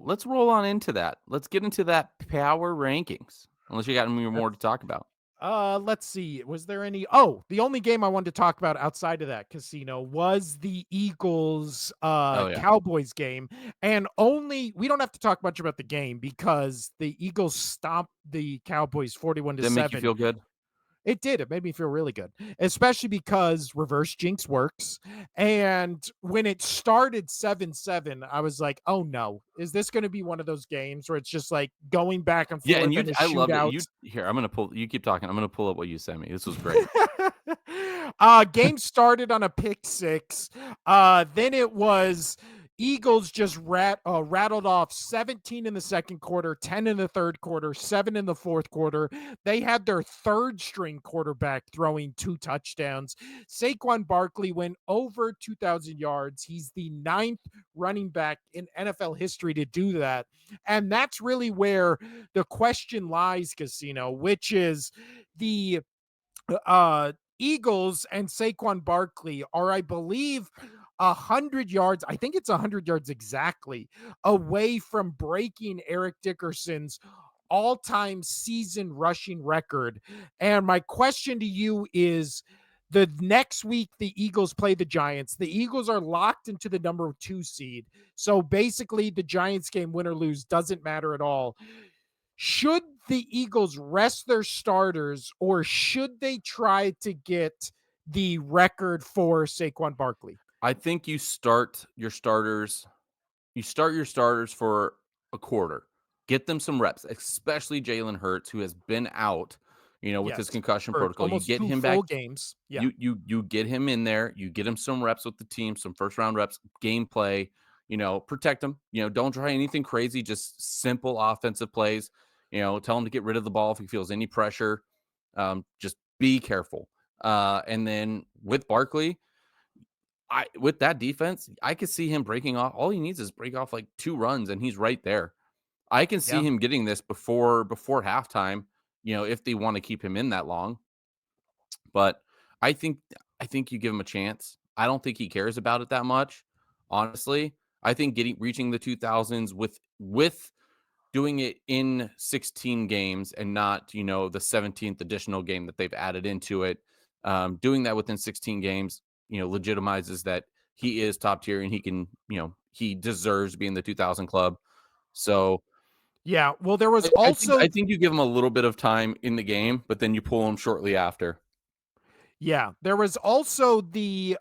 let's roll on into that. Let's get into that power rankings. Unless you got any more to talk about. Let's see. Was there any? Oh, the only game I wanted to talk about outside of that casino was the Eagles Oh yeah. Cowboys game. And only we don't have to talk much about the game because the Eagles stomped the Cowboys 41 to Did that make you 7. feel good? It did. It made me feel really good, especially because reverse jinx works. And when it started 7-7, I was like, oh no, is this going to be one of those games where it's just like going back and Yeah, and forth and a I loved it. shootout? I'm gonna pull. You keep talking. I'm gonna pull up what you sent me. This was great. Game started on a pick six. Then it was Eagles just rattled off 17 in the second quarter, 10 in the third quarter, 7 in the fourth quarter. They had their third string quarterback throwing 2 touchdowns. Saquon Barkley went over 2,000 yards. He's the ninth running back in NFL history to do that. And that's really where the question lies, Casino, which is the Eagles and Saquon Barkley are, I believe, 100 yards. I think it's 100 yards exactly away from breaking Eric Dickerson's all-time season rushing record. And my question to you is, the next week the Eagles play the Giants. The Eagles are locked into the number 2 seed. So basically the Giants game, win or lose, doesn't matter at all. Should the Eagles rest their starters, or should they try to get the record for Saquon Barkley? I think you start your starters for a quarter. Get them some reps, especially Jalen Hurts, who has been out, with his Yes, concussion for protocol. You almost get 2 him back. full games. Yeah, You get him in there. You get him some reps with the team, some first round reps, gameplay. Protect him. Don't try anything crazy. Just simple offensive plays. Tell him to get rid of the ball if he feels any pressure. Just be careful. And then with Barkley, with that defense, I could see him breaking off. All he needs is break off like 2 runs, and he's right there. I can see yeah, him getting this before halftime. If they want to keep him in that long, but I think I think you give him a chance. I don't think he cares about it that much, honestly. I think getting reaching the 2000s with doing it in 16 games and not, the 17th additional game that they've added into it. Doing that within 16 games, legitimizes that he is top tier and he can, he deserves to be in the 2000 club. So yeah. Well, there was I also think you give him a little bit of time in the game, but then you pull him shortly after. yeah, there was also the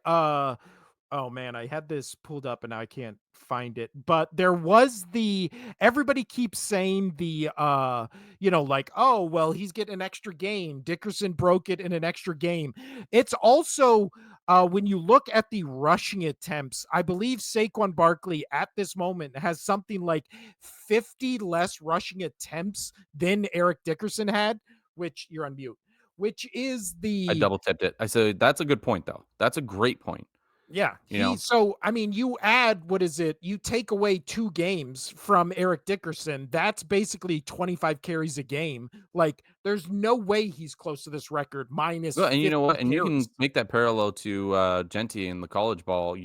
oh man, I had this pulled up and now I can't find it. But there was the everybody keeps saying the like, oh, well, he's getting an extra game. Dickerson broke it in an extra game. It's also when you look at the rushing attempts, I believe Saquon Barkley at this moment has something like 50 less rushing attempts than Eric Dickerson had, which you're on mute, which is I the double tipped it. I said that's a good point though. That's a great point. yeah, You know, I mean, you add what is it? You take away 2 games from Eric Dickerson. That's basically 25 carries a game. Like, there's no way he's close to this record minus well, and you know 50 what? And you carries. can make that parallel to Genti in the college ball.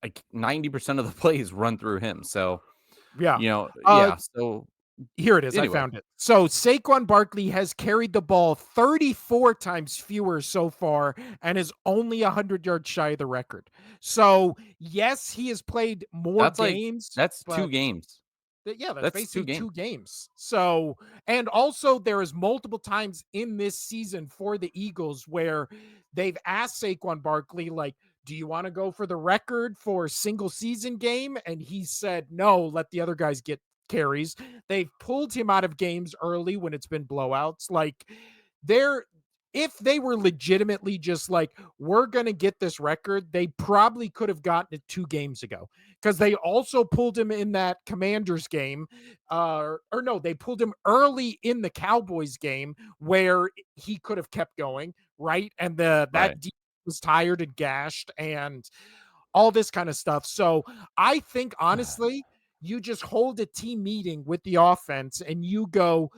Like 90% of the plays run through him. So Yeah. Uh, yeah. So Here it is. I anyway, found it. So Saquon Barkley has carried the ball 34 times fewer so far and is only 100 yards shy of the record. So, yes, he has played more that's like games, that's two but games. yeah, that's That's two basically games. 2 games. So, and also there is multiple times in this season for the Eagles where they've asked Saquon Barkley, like, do you want to go for the record for single season game? And he said, no, let the other guys get carries. They've pulled him out of games early when it's been blowouts. Like, they're, if they were legitimately just like, we're going to get this record, they probably could have gotten it 2 games ago, because they also pulled him in that Commanders game. Or no, they pulled him early in the Cowboys game where he could have kept going, right? And Right. that defense was tired and gashed and all this kind of stuff. So I think honestly, you just hold a team meeting with the offense and you go,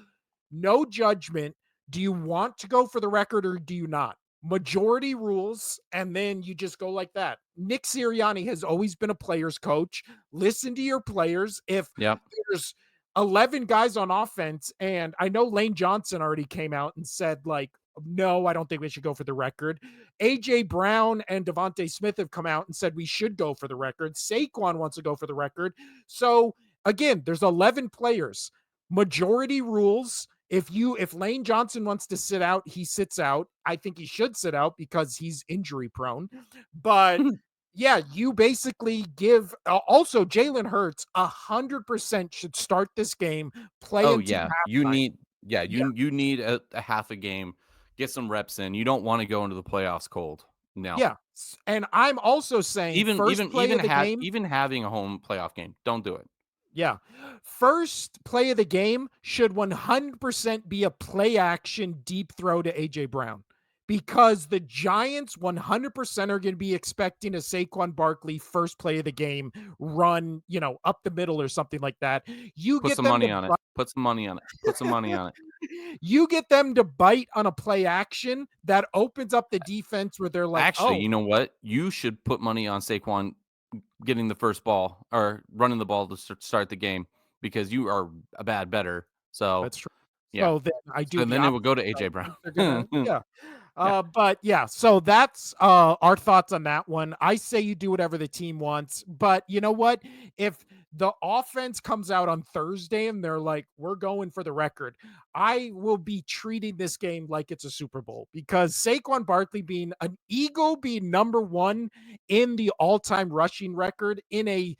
no judgment. Do you want to go for the record or do you not? Majority rules, and then you just go like that. Nick Sirianni has always been a player's coach. Listen to your players. If Yep. there's 11 guys on offense, and I know Lane Johnson already came out and said, like, no, I don't think we should go for the record. AJ Brown and Devontae Smith have come out and said we should go for the record. Saquon wants to go for the record. So again, there's 11 players. Majority rules. If Lane Johnson wants to sit out, he sits out. I think he should sit out because he's injury prone. But yeah, you basically give also Jalen Hurts 100% should start this game, play Oh until yeah. halftime. Yeah, You need a half a game, get some reps in. You don't want to go into the playoffs cold. No. yeah. And I'm also saying Even first even play even of the have game. even having a home playoff game, don't do it. Yeah. First play of the game should 100% be a play action deep throw to AJ Brown, because the Giants 100% are going to be expecting a Saquon Barkley first play of the game run, up the middle or something like that. You Put get some them to money on it. Put some money on it. Put some money on it. you get them to bite on a play action that opens up the defense where they're like, Actually, "Oh, you know what? You should put money on Saquon getting the first ball or running the ball to start the game because you are a bad bettor. So, that's true." yeah. So then I do So the then it will opposite. go to I AJ Brown. think they're gonna, yeah. Yeah. But yeah, so that's our thoughts on that one. I say you do whatever the team wants, but you know what? If the offense comes out on Thursday and they're like, "We're going for the record," I will be treating this game like it's a Super Bowl, because Saquon Barkley being an Eagle, being number one in the all-time rushing record in a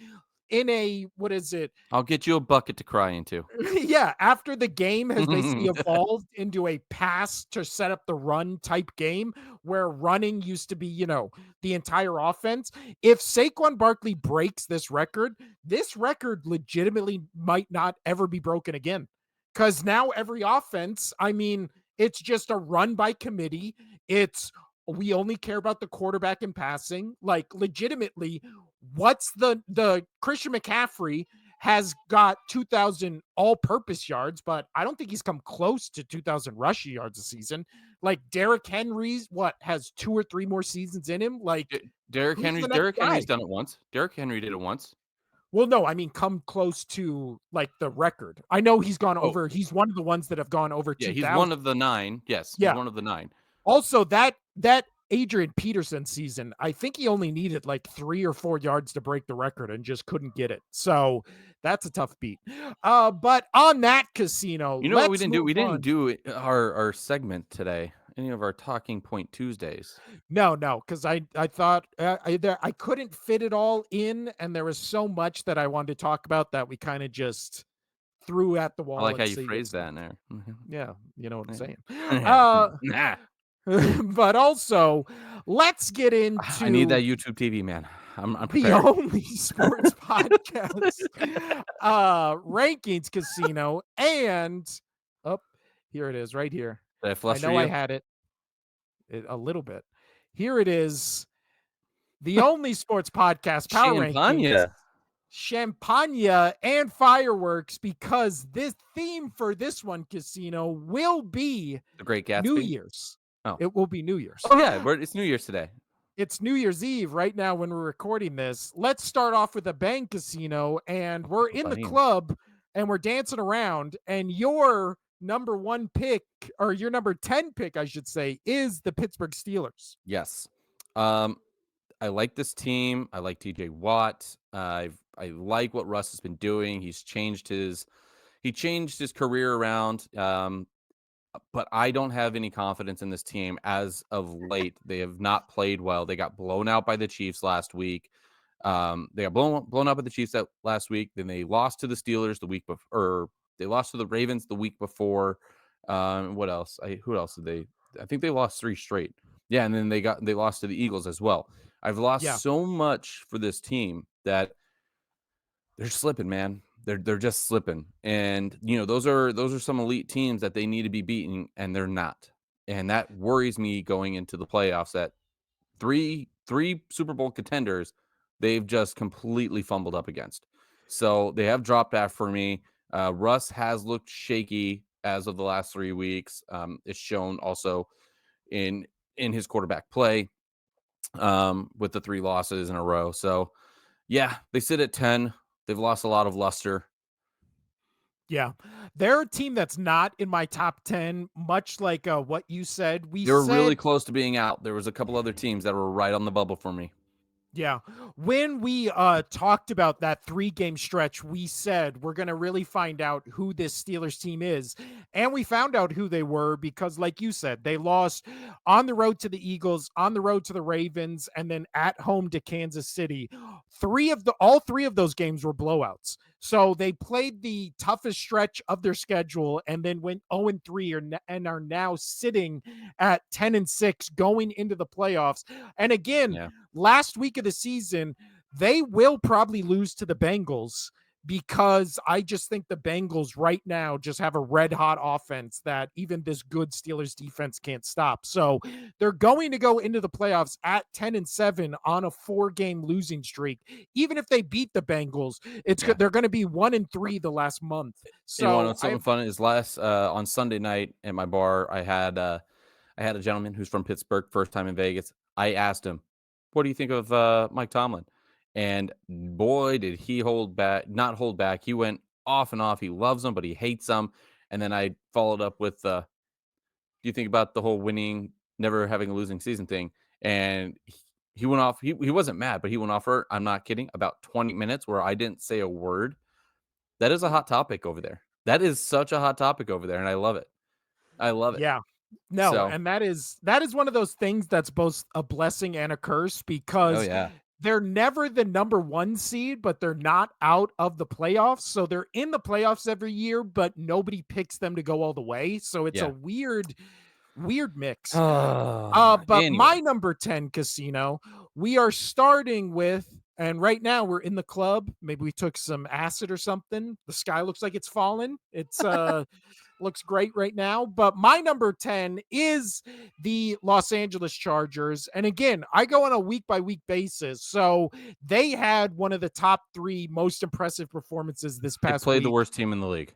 what is it? I'll get you a bucket to cry into. Yeah, after the game has basically evolved into a pass to set up the run type game where running used to be, the entire offense. If Saquon Barkley breaks this record legitimately might not ever be broken again. Because now every offense, I mean, it's just a run by committee. It's we only care about the quarterback and passing. Like legitimately, what's the Christian McCaffrey has got 2,000 all-purpose yards, but I don't think he's come close to 2,000 rushing yards a season. Like Derrick Henry's, has 2 or 3 more seasons in him. Like, Derrick who's Henry the next Derrick Henry's guy? done it once. Derrick Henry did it once. Well, no, I mean, come close to like the record. I know Oh, he's one of the ones that have gone over yeah, he's one 2,000. of the 9. Yes, he's Yeah. one of the 9. Also, that Adrian Peterson season, I think he only needed like 3 or 4 yards to break the record and just couldn't get it. So that's a tough beat. But on that, Casino, You know what we let's didn't do? move We didn't on. do our segment today. Any of our talking point Tuesdays. No, because I thought I couldn't fit it all in, and there was so much that I wanted to talk about that we kind of just threw at the I wall like how and you saved it. phrased that in there. Yeah, you know what I'm saying. Yeah. Uh, Nah. but also, let's get I need into that YouTube TV, man. I'm the prepared. only sports podcast, rankings, Casino, and up here it is right here. Did I I fluster know I you? had it a little bit. Here it is. The only sports podcast, Power Rankings, Champagne. Champagne and fireworks, because this theme for this one, Casino, will be The Great New Gatsby? Year's. Oh. It will be New Year's. Oh, yeah, it's New Year's today. It's New Year's Eve right now when we're recording this. Let's start off with a bang, Casino, and we're in the Bang. club and we're dancing around, and your number 1 pick, or your number 10 pick, I should say, is the Pittsburgh Steelers. Yes. Um, I like this team. I like TJ Watt. I like what Russ has been doing. He changed his career around. But I don't have any confidence in this team as of late. They have not played well. They got blown out by the Chiefs last week. They got blown out by the Chiefs last week. Then they lost to the Steelers the week before, or they lost to the Ravens the week before. What else? Who else did they? I think they lost 3 straight. Yeah, and then they lost to the Eagles as well. I've Yeah, lost so much for this team that they're slipping, man. They're just slipping. And those are some elite teams that they need to be beating, and they're not. And that worries me going into the playoffs that three Super Bowl contenders, they've just completely fumbled up against. So they have dropped back for me. Russ has looked shaky as of the last 3 weeks. It's shown also in his quarterback play with the 3 losses in a row. So yeah, they sit at 10. They've lost a lot of luster. yeah. They're a team that's not in my top 10, much like what you said. We They were really said, close to being out. There was a couple other teams that were right on the bubble for me. yeah, when we talked about that 3-game stretch, we said we're going to really find out who this Steelers team is. And we found out who they were, because like you said, they lost on the road to the Eagles, on the road to the Ravens, and then at home to Kansas City. All three of those games were blowouts. So they played the toughest stretch of their schedule and then went 0-3 and are now sitting at 10-6 going into the playoffs. And again, Yeah. last week of the season, they will probably lose to the Bengals because I just think the Bengals right now just have a red hot offense that even this good Steelers defense can't stop. So they're going to go into the playoffs at 10-7 on a 4-game losing streak. Even if they beat the Bengals, Yeah. they're going to be 1-3 the last month. You wanna know So I something have fun is on Sunday night at my bar, I had a gentleman who's from Pittsburgh, first time in Vegas. I asked him, "What do you think of, Mike Tomlin?" And boy, did he not hold back. He went off and off. He loves him, but he hates him. And then I followed up with, "Do you think about the whole winning, never having a losing season thing?" And he went off. He wasn't mad, but he went off for, I'm not kidding, about 20 minutes where I didn't say a word. That is a hot topic over there. That is such a hot topic over there, and I love it. I love it. yeah. No, So, and that is one of those things that's both a blessing and a curse oh, because yeah. they're never the number 1 seed, but they're not out of the playoffs. So they're in the playoffs every year, but nobody picks them to go all the way. So it's a Yeah. weird mix. But my Anyway, number 10 casino, we are starting with, and right now we're in the club. Maybe we took some acid or something. The sky looks like it's fallen. It's looks great right now. But my number 10 is the Los Angeles Chargers. And again, I go on a week by week basis. So they had one of the top 3 most impressive performances this they past played the week. worst team in the league.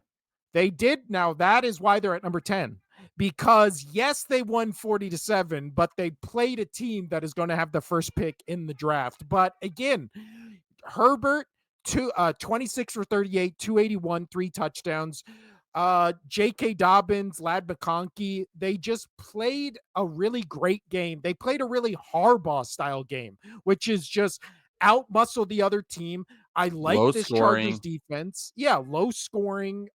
They did. Now that is why they're at number 10. Because yes, they won 40-7, but they played a team that is going to have the first pick in the draft. But again, Herbert, 26 for 38, 281, 3 touchdowns. J.K. Dobbins, Lad McConkey, they just played a really great game. They played a really Harbaugh style game, which is just outmuscle the other team. I like Low this Chargers scoring. defense. Yeah, low scoring.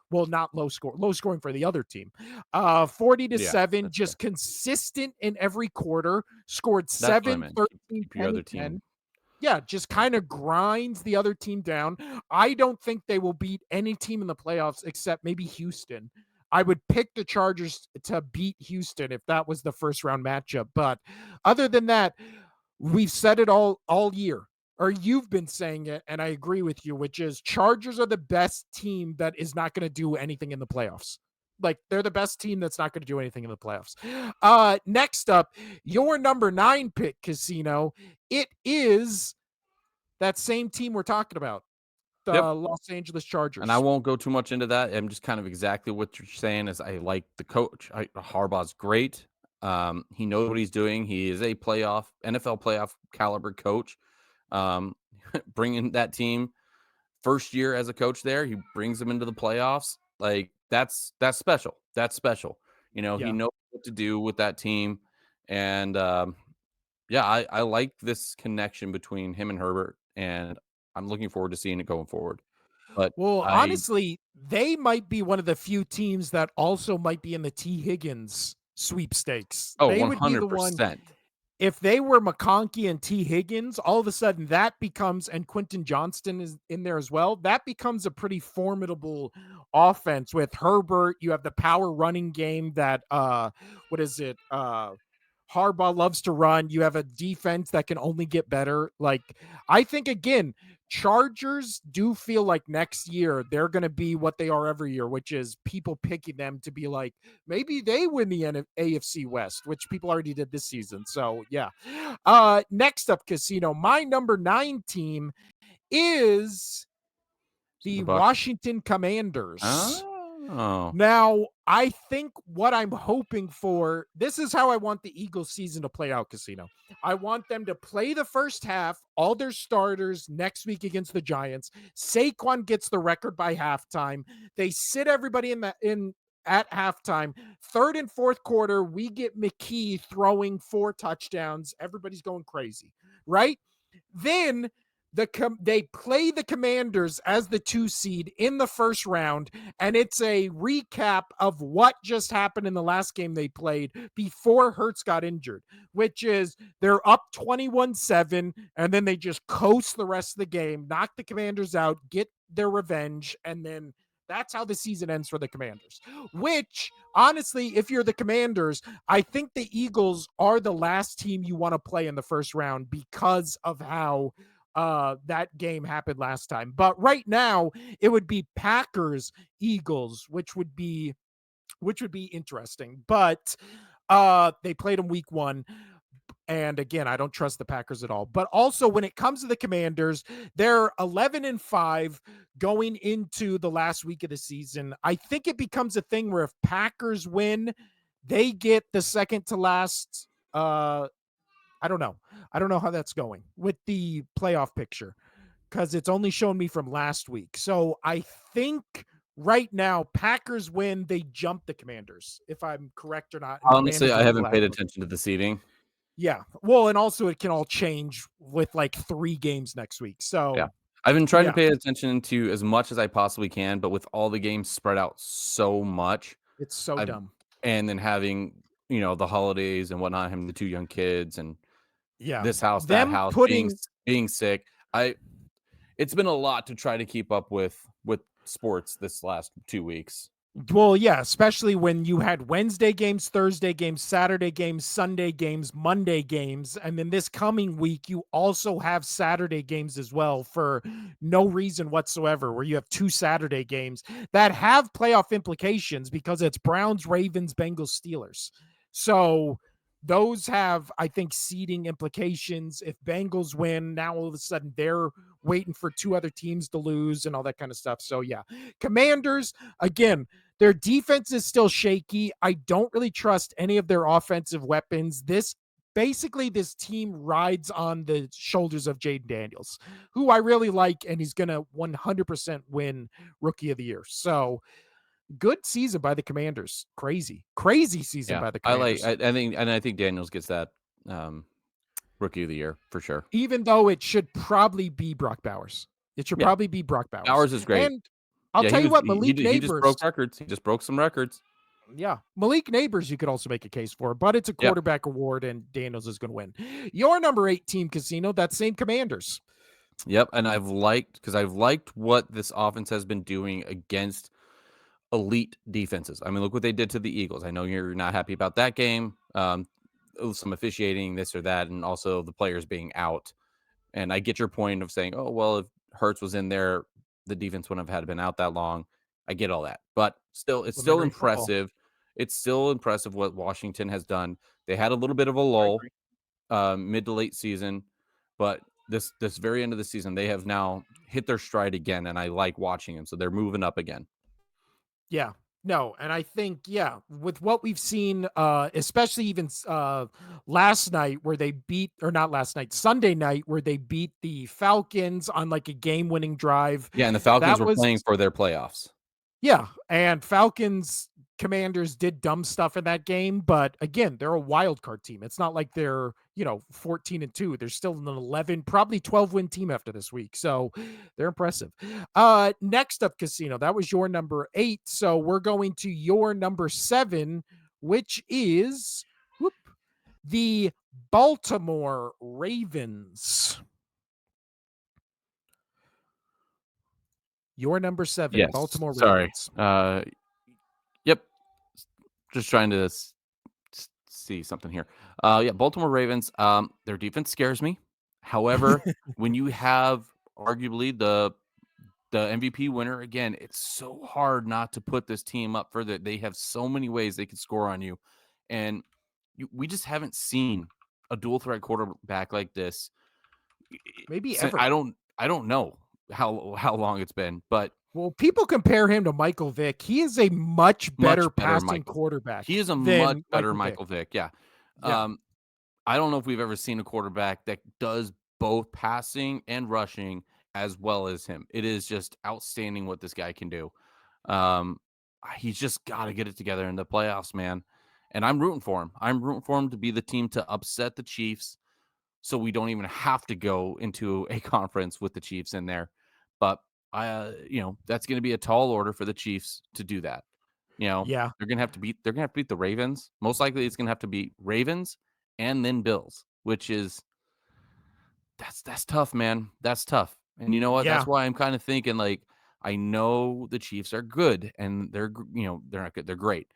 Well, not low scoring for the other team. 40 to Yeah, 7, that's fair. just consistent in every quarter, scored That's what I 7, meant. 13, Keep your 10, other and 10. team. Yeah, just kind of grinds the other team down. I don't think they will beat any team in the playoffs except maybe Houston. I would pick the Chargers to beat Houston if that was the first round matchup. But other than that, we've said it all year, or you've been saying it, and I agree with you, which is Chargers are the best team that is not going to do anything in the playoffs. Like they're the best team that's not going to do anything in the playoffs. Next up, your number 9 pick, Casino. It is that same team we're talking about, the Yep. Los Angeles And I Chargers. won't go too much into that. I'm just kind of exactly what you're saying is I like the coach. Harbaugh's great. He knows what he's doing. He is a NFL playoff caliber coach. Um, bringing that team first year as a coach there, he brings them into the playoffs. Like that's special. That's special. He Yeah. knows what to do with that team. And yeah, I like this connection between him and Herbert, and I'm looking forward to seeing it going forward. But Well, I honestly, they might be one of the few teams that also might be in the T. Higgins sweepstakes. oh, They would be the one. 100%. If they were McConkey and T. Higgins, all of a sudden that becomes, and Quentin Johnston is in there as well, that becomes a pretty formidable offense with Herbert. You have the power running game that what is it? Harbaugh loves to run. You have a defense that can only get better. Like, I think again, Chargers do feel like next year they're going to be what they are every year, which is people picking them to be like, maybe they win the AFC West, which people already did this season. So, yeah. Next up, Casino, my number 9 team is The the Bucks. Washington Commanders. Oh, Now, I think what I'm hoping for, this is how I want the Eagles season to play out, Casino. I want them to play the first half, all their starters next week against the Giants. Saquon gets the record by halftime. They sit everybody in at halftime. Third and fourth quarter, we get McKee throwing 4 touchdowns. Everybody's going crazy, right? Then They play the Commanders as the 2 seed in the first round, and it's a recap of what just happened in the last game they played before Hurts got injured, which is they're up 21-7, and then they just coast the rest of the game, knock the Commanders out, get their revenge, and then that's how the season ends for the Commanders. Which, honestly, if you're the Commanders, I think the Eagles are the last team you want to play in the first round because of how that game happened last time. But right now, it would be Packers Eagles, which would be interesting. But they played them week 1. And again, I don't trust the Packers at all. But also, when it comes to the Commanders, they're 11-5 going into the last week of the season. I think it becomes a thing where if Packers win, they get the second to last. I don't know. I don't know how that's going with the playoff picture because it's only shown me from last week. So I think right now, Packers win, they jump the Commanders, if I'm correct or not. And Honestly, Commanders I would be the haven't last paid one. attention to the seeding. Yeah. Well, and also it can all change with like 3 games next week. Yeah. So I've been trying to yeah, pay attention to as much as I possibly can, but with all the games spread out so much, it's so I've dumb. and then having, the holidays and whatnot, having the 2 young kids and Yeah. this house, that Them house, putting being sick. It's been a lot to try to keep up with sports this last 2 weeks. Well, yeah, especially when you had Wednesday games, Thursday games, Saturday games, Sunday games, Monday games, and then this coming week you also have Saturday games as well for no reason whatsoever, where you have 2 Saturday games that have playoff implications because it's Browns, Ravens, Bengals, Steelers. So those have, I think, seeding implications. If Bengals win, now all of a sudden they're waiting for 2 other teams to lose and all that kind of stuff. So yeah, Commanders, again, their defense is still shaky. I don't really trust any of their offensive weapons. This team rides on the shoulders of Jaden Daniels, who I really like, and he's going to 100% win Rookie of the Year. So good season by the Commanders. Crazy season Yeah. by the I like Commanders. I think Daniels gets that, um, rookie of the year for sure. Even though it should probably be Brock Bowers. It should Yeah. probably be Brock Bowers. Ours is great. And I'll Yeah, tell you what, he just broke records. He just broke some records. Yeah. Malik Neighbors, you could also make a case for, but it's a Yeah. quarterback award and Daniels is going to win. Your number 8 team, Casino, that same Commanders. Yep, and I've liked what this offense has been doing against elite defenses. I mean, look what they did to the Eagles. I know you're not happy about that game. Some officiating, this or that, and also the players being out. And I get your point of saying, oh, well, if Hurts was in there, the defense wouldn't have had been out that long. I get all that. But still, it's Well, still Monday Night Football. impressive. It's still impressive what Washington has done. They had a little bit of a I lull agree. mid to late season, but this very end of the season, they have now hit their stride again, and I like watching them. So they're moving up again. Yeah. No, and I think, yeah, with what we've seen, especially even last night where they beat, or not last night, Sunday night where they beat the Falcons on like a game-winning drive. Yeah, and the Falcons That were was playing for their playoffs. Yeah, and Falcons Commanders did dumb stuff in that game, but again, they're a wild card team. It's not like they're, 14-2. They're still an 11, probably 12-win team after this week. So they're impressive. Next up, Casino. That was your number 8. So we're going to your number 7, which is whoop, the Baltimore Ravens. Your number 7, Yes. Baltimore Sorry. Ravens. Yep. Just trying to see something here. Yeah, Baltimore Ravens. Their defense scares me. However, when you have arguably the MVP winner again, it's so hard not to put this team up further. They have so many ways they can score on you, and we just haven't seen a dual threat quarterback like this. Maybe So ever. I don't know how long it's been, but Well, people compare him to Michael Vick. He is a much better much better passing Michael. He quarterback is a much than better Michael Vick. Michael Vick. Yeah. Yeah, Um, I don't know if we've ever seen a quarterback that does both passing and rushing as well as him. It is just outstanding what this guy can do. Um, he's just got to get it together in the playoffs, man. And I'm rooting for him. I'm rooting for him to be the team to upset the Chiefs so we don't even have to go into a conference with the Chiefs in there. But that's going to be a tall order for the Chiefs to do that. Yeah. They're going to have to beat the Ravens. Most likely it's going to have to beat Ravens and then Bills, which is that's tough, man. That's tough. And you know what? That's Yeah. why I'm kind of thinking like I know the Chiefs are good and they're not good. They're great.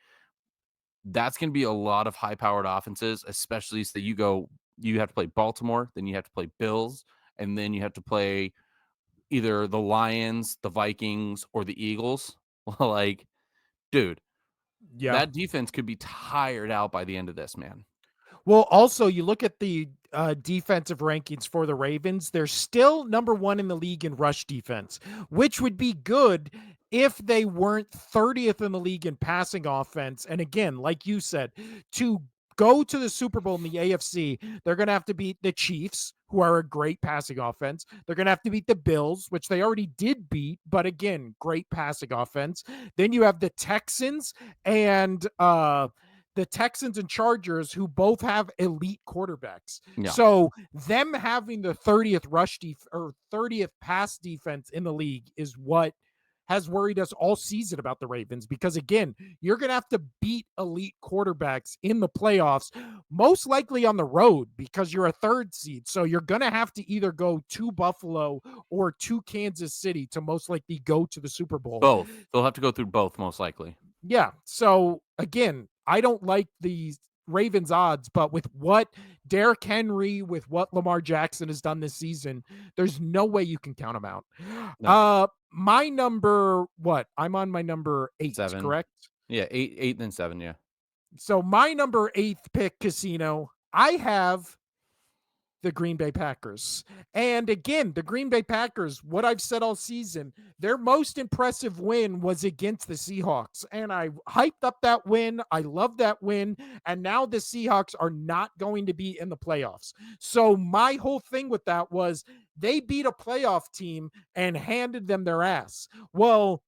That's going to be a lot of high-powered offenses, especially so you have to play Baltimore, then you have to play Bills, and then you have to play either the Lions, the Vikings, or the Eagles. Well, like, dude, Yeah. that defense could be tired out by the end of this, man. Well, also, you look at the defensive rankings for the Ravens, they're still number one in the league in rush defense, which would be good if they weren't 30th in the league in passing offense. And again, like you said, to go to the Super Bowl in the AFC, they're going to have to beat the Chiefs, who are a great passing offense. They're going to have to beat the Bills, which they already did beat, but again, great passing offense. Then you have and the Texans and Chargers, who both have elite quarterbacks. Yeah. So them having the 30th or 30th pass defense in the league is what has worried us all season about the Ravens, because again, you're going to have to beat elite quarterbacks in the playoffs, most likely on the road because you're a third seed. So you're going to have to either go to Buffalo or to Kansas City to most likely go to the Super Bowl. Both. They'll have to go through both most likely. Yeah. So again, I don't like the Ravens odds, but with what Derrick Henry, with what Lamar Jackson has done this season, there's no way you can count him out. No. My number, what? I'm on my number 8, 7. correct? Yeah, 8, then 7, yeah. So my number 8th pick, Casino, I have the Green Bay Packers. And again, the Green Bay Packers, what I've said all season, their most impressive win was against the Seahawks. And I hyped up that win. I love that win. And now the Seahawks are not going to be in the playoffs. So my whole thing with that was they beat a playoff team and handed them their ass. Well,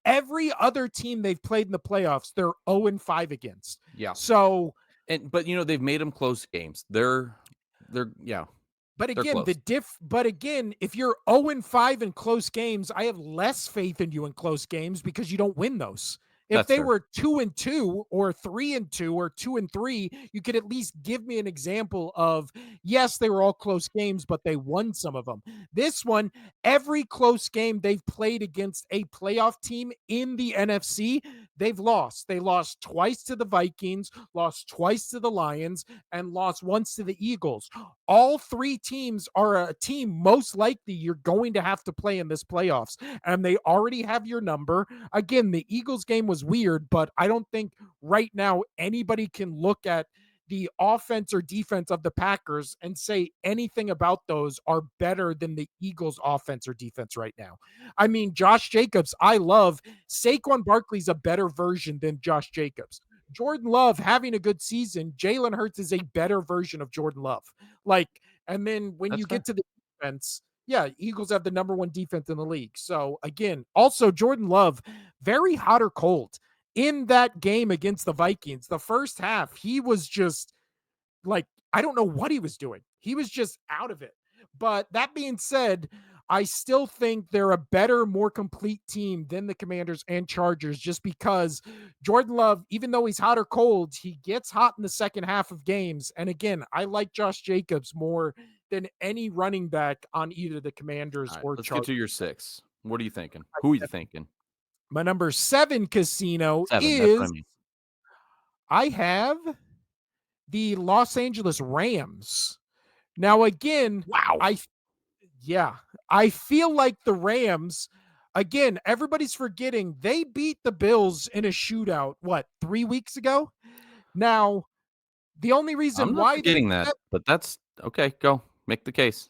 every other team they've played in the playoffs, they're 0-5 against. Yeah. So But they've made them close games. Yeah, But they're again, close. if you're 0-5 in close games, I have less faith in you in close games because you don't win those. If That's they fair. were 2-2 or 3-2 or 2-3, you could at least give me an example of, yes, they were all close games, but they won some of them. This one, every close game they've played against a playoff team in the NFC, they've lost. They lost twice to the Vikings, lost twice to the Lions, and lost once to the Eagles. All three teams are a team most likely you're going to have to play in this playoffs, and they already have your number. Again, the Eagles game was weird, but I don't think right now anybody can look at the offense or defense of the Packers and say anything about those are better than the Eagles offense or defense right now. I mean, Josh Jacobs, I love. Saquon Barkley's a better version than Josh Jacobs. Jordan Love having a good season. Jalen Hurts is a better version of Jordan Love. Like, and then when That's you get fair. to the defense, yeah, Eagles have the number one defense in the league. So again, also Jordan Love, very hot or cold in that game against the Vikings. The first half, he was just like, I don't know what he was doing. He was just out of it. But that being said, I still think they're a better, more complete team than the Commanders and Chargers just because Jordan Love, even though he's hot or cold, he gets hot in the second half of games. And again, I like Josh Jacobs more than any running back on either the Commanders All right, or let's get Chargers. to your 6. What are you thinking? Who are you thinking? My number 7 casino 7, that's what I is mean. I have the Los Angeles Rams. Now, again, Wow. I yeah, I feel like the Rams, again, everybody's forgetting they beat the Bills in a shootout, what, 3 weeks ago? Now, the only I'm reason not why they're forgetting that, but that's okay, go. Make the case.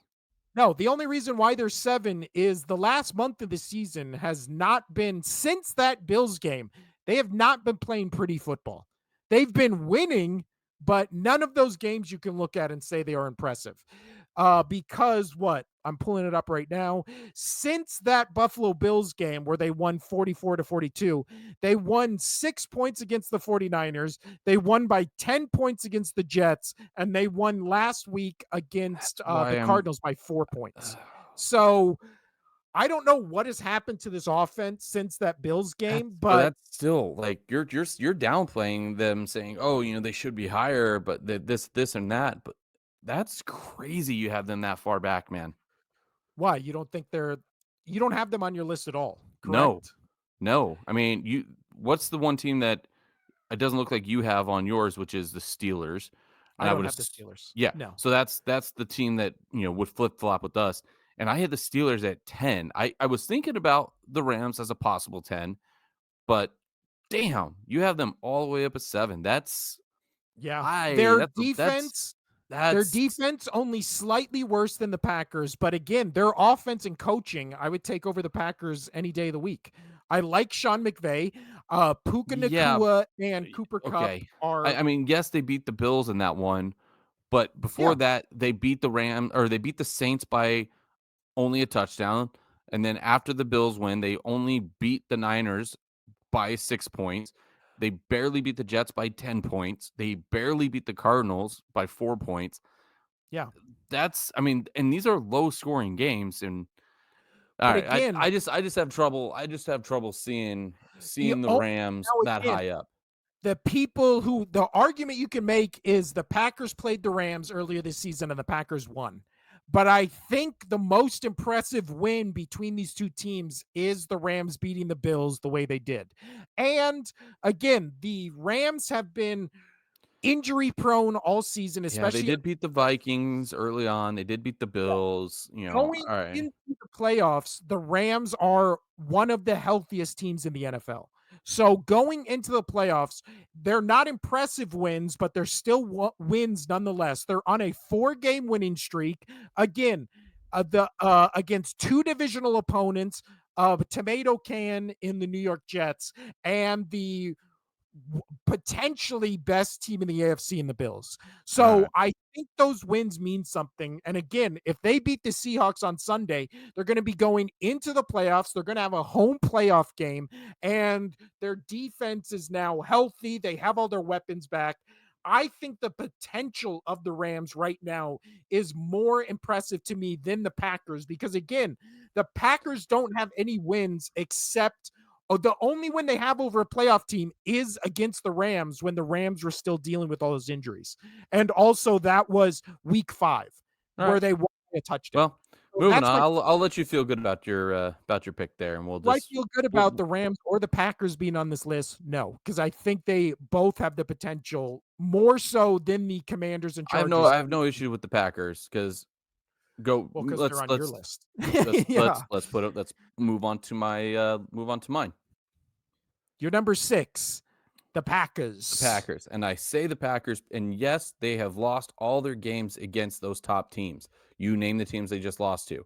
no, the only reason why they're 7 is the last month of the season has not been since that Bills game, they have not been playing pretty football. They've been winning, but none of those games you can look at and say they are impressive. Because what? I'm pulling it up right now. Since that Buffalo Bills game where they won 44-42, they won 6 points against the 49ers. They won by 10 points against the Jets, and they won last week against That's why the I'm Cardinals by 4 points. So I don't know what has happened to this offense since that Bills game, but that's still like you're downplaying them saying, "Oh, they should be higher, but this and that." But that's crazy you have them that far back, man. why? You don't have them on your list at all, No. correct? No. I mean, what's the one team that it doesn't look like you have on yours, which is the Steelers. And I I don't would have the ass Steelers. yeah, No. so that's the team that, would flip-flop with us, and I had the Steelers at 10. I was thinking about the Rams as a possible 10, but damn, you have them all the way up at 7. Yeah. I Their that's defense only slightly worse than the Packers, but again, their offense and coaching, I would take over the Packers any day of the week. I like Sean McVay. Puka yeah, Nakua and Cooper Cup okay. I are, I mean, yes, they beat the Bills in that one, but before yeah, that, they beat the Saints by only a touchdown. And then after the Bills win, they only beat the Niners by 6 points. They barely beat the Jets by 10 points. They barely beat the Cardinals by 4 points. yeah. I mean, and these are low scoring games. And all But right, again, I just have trouble. I just have trouble the seeing the only Rams now that again, high up. the argument you can make is the Packers played the Rams earlier this season and the Packers won. But I think the most impressive win between these two teams is the Rams beating the Bills the way they did. And again, the Rams have been injury prone all season, Yeah, they especially did beat the Vikings early on. They did beat the Bills. going All right. into the playoffs. The Rams are one of the healthiest teams in the NFL. So going into the playoffs, they're not impressive wins, but they're still wins nonetheless. They're on a 4-game winning streak. Again, the against two divisional opponents, Tomato Can in the New York Jets and the potentially best team in the AFC in the Bills. All So right. I think those wins mean something. And again, if they beat the Seahawks on Sunday, they're going to be going into the playoffs. They're going to have a home playoff game, and their defense is now healthy. They have all their weapons back. I think the potential of the Rams right now is more impressive to me than the Packers because, again, the Packers don't have any wins except the only win they have over a playoff team is against the Rams when the Rams were still dealing with all those injuries. And also that was week 5 All where right. they won a touchdown. Well, So moving that's on. my I'll let you feel good about your pick there, and do I feel good about we'll the Rams or the Packers being on this list? No, because I think they both have the potential more so than the Commanders and I Chargers. have no issue with the Packers because go Well, because they're on your list. Yeah. let's move on to mine. You're number 6, the The Packers. Packers. And I say the Packers, and yes, they have lost all their games against those top teams. You name the teams they just lost to,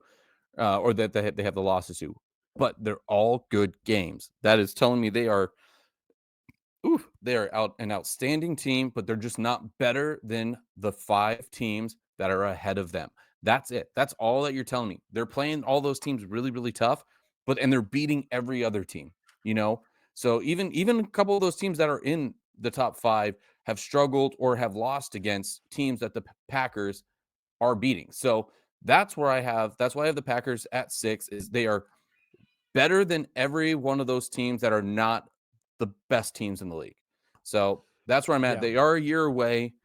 or that they have the losses to, but they're all good games. That is telling me they are an outstanding team, but they're just not better than the 5 teams that are ahead of them. That's it. That's all that you're telling me. They're playing all those teams really, really tough, and they're beating every other team, you know? So even a couple of those teams that are in the top 5 have struggled or have lost against teams that the Packers are beating. So that's why I have the Packers at 6 is they are better than every one of those teams that are not the best teams in the league. So that's where I'm at. Yeah. They are a year away.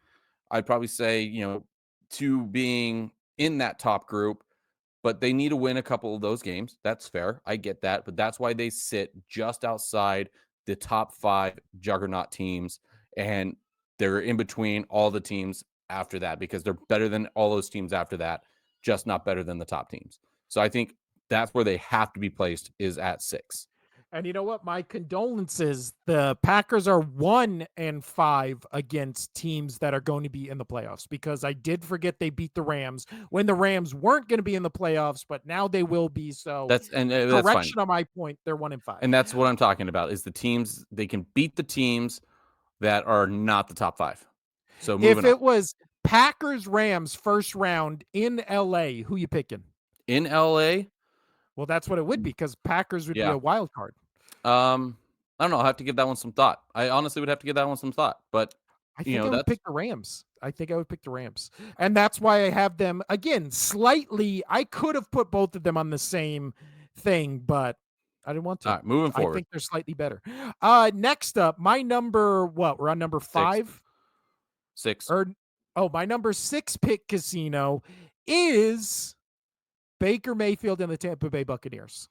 I'd probably say, to being in that top group, but they need to win a couple of those games. That's fair. I get that. But that's why they sit just outside the top 5 juggernaut teams. And they're in between all the teams after that because they're better than all those teams after that, just not better than the top teams. So I think that's where they have to be placed is at 6. And you know what? My condolences. The Packers are 1-5 against teams that are going to be in the playoffs because I did forget they beat the Rams when the Rams weren't going to be in the playoffs, but now they will be. So, That's fine. correction on my point, they're 1-5. And that's what I'm talking about is the teams they can beat the teams that are not the top 5. So If moving on. it was Packers Rams first round in LA. Who you picking? In LA. Well, that's what it would be because Packers would be Yeah. a wild card. I don't know. I'll have to give that one some thought. I honestly would have to give that one some thought. But I think I would that's pick the Rams. I think I would pick the Rams. And that's why I have them again slightly. I could have put both of them on the same thing, but I didn't want all to. right. Moving I forward, think they're slightly better. Next up, my number what? We're on number six, 5 6, or oh, my number 6 pick casino is Baker Mayfield and the Tampa Bay Buccaneers.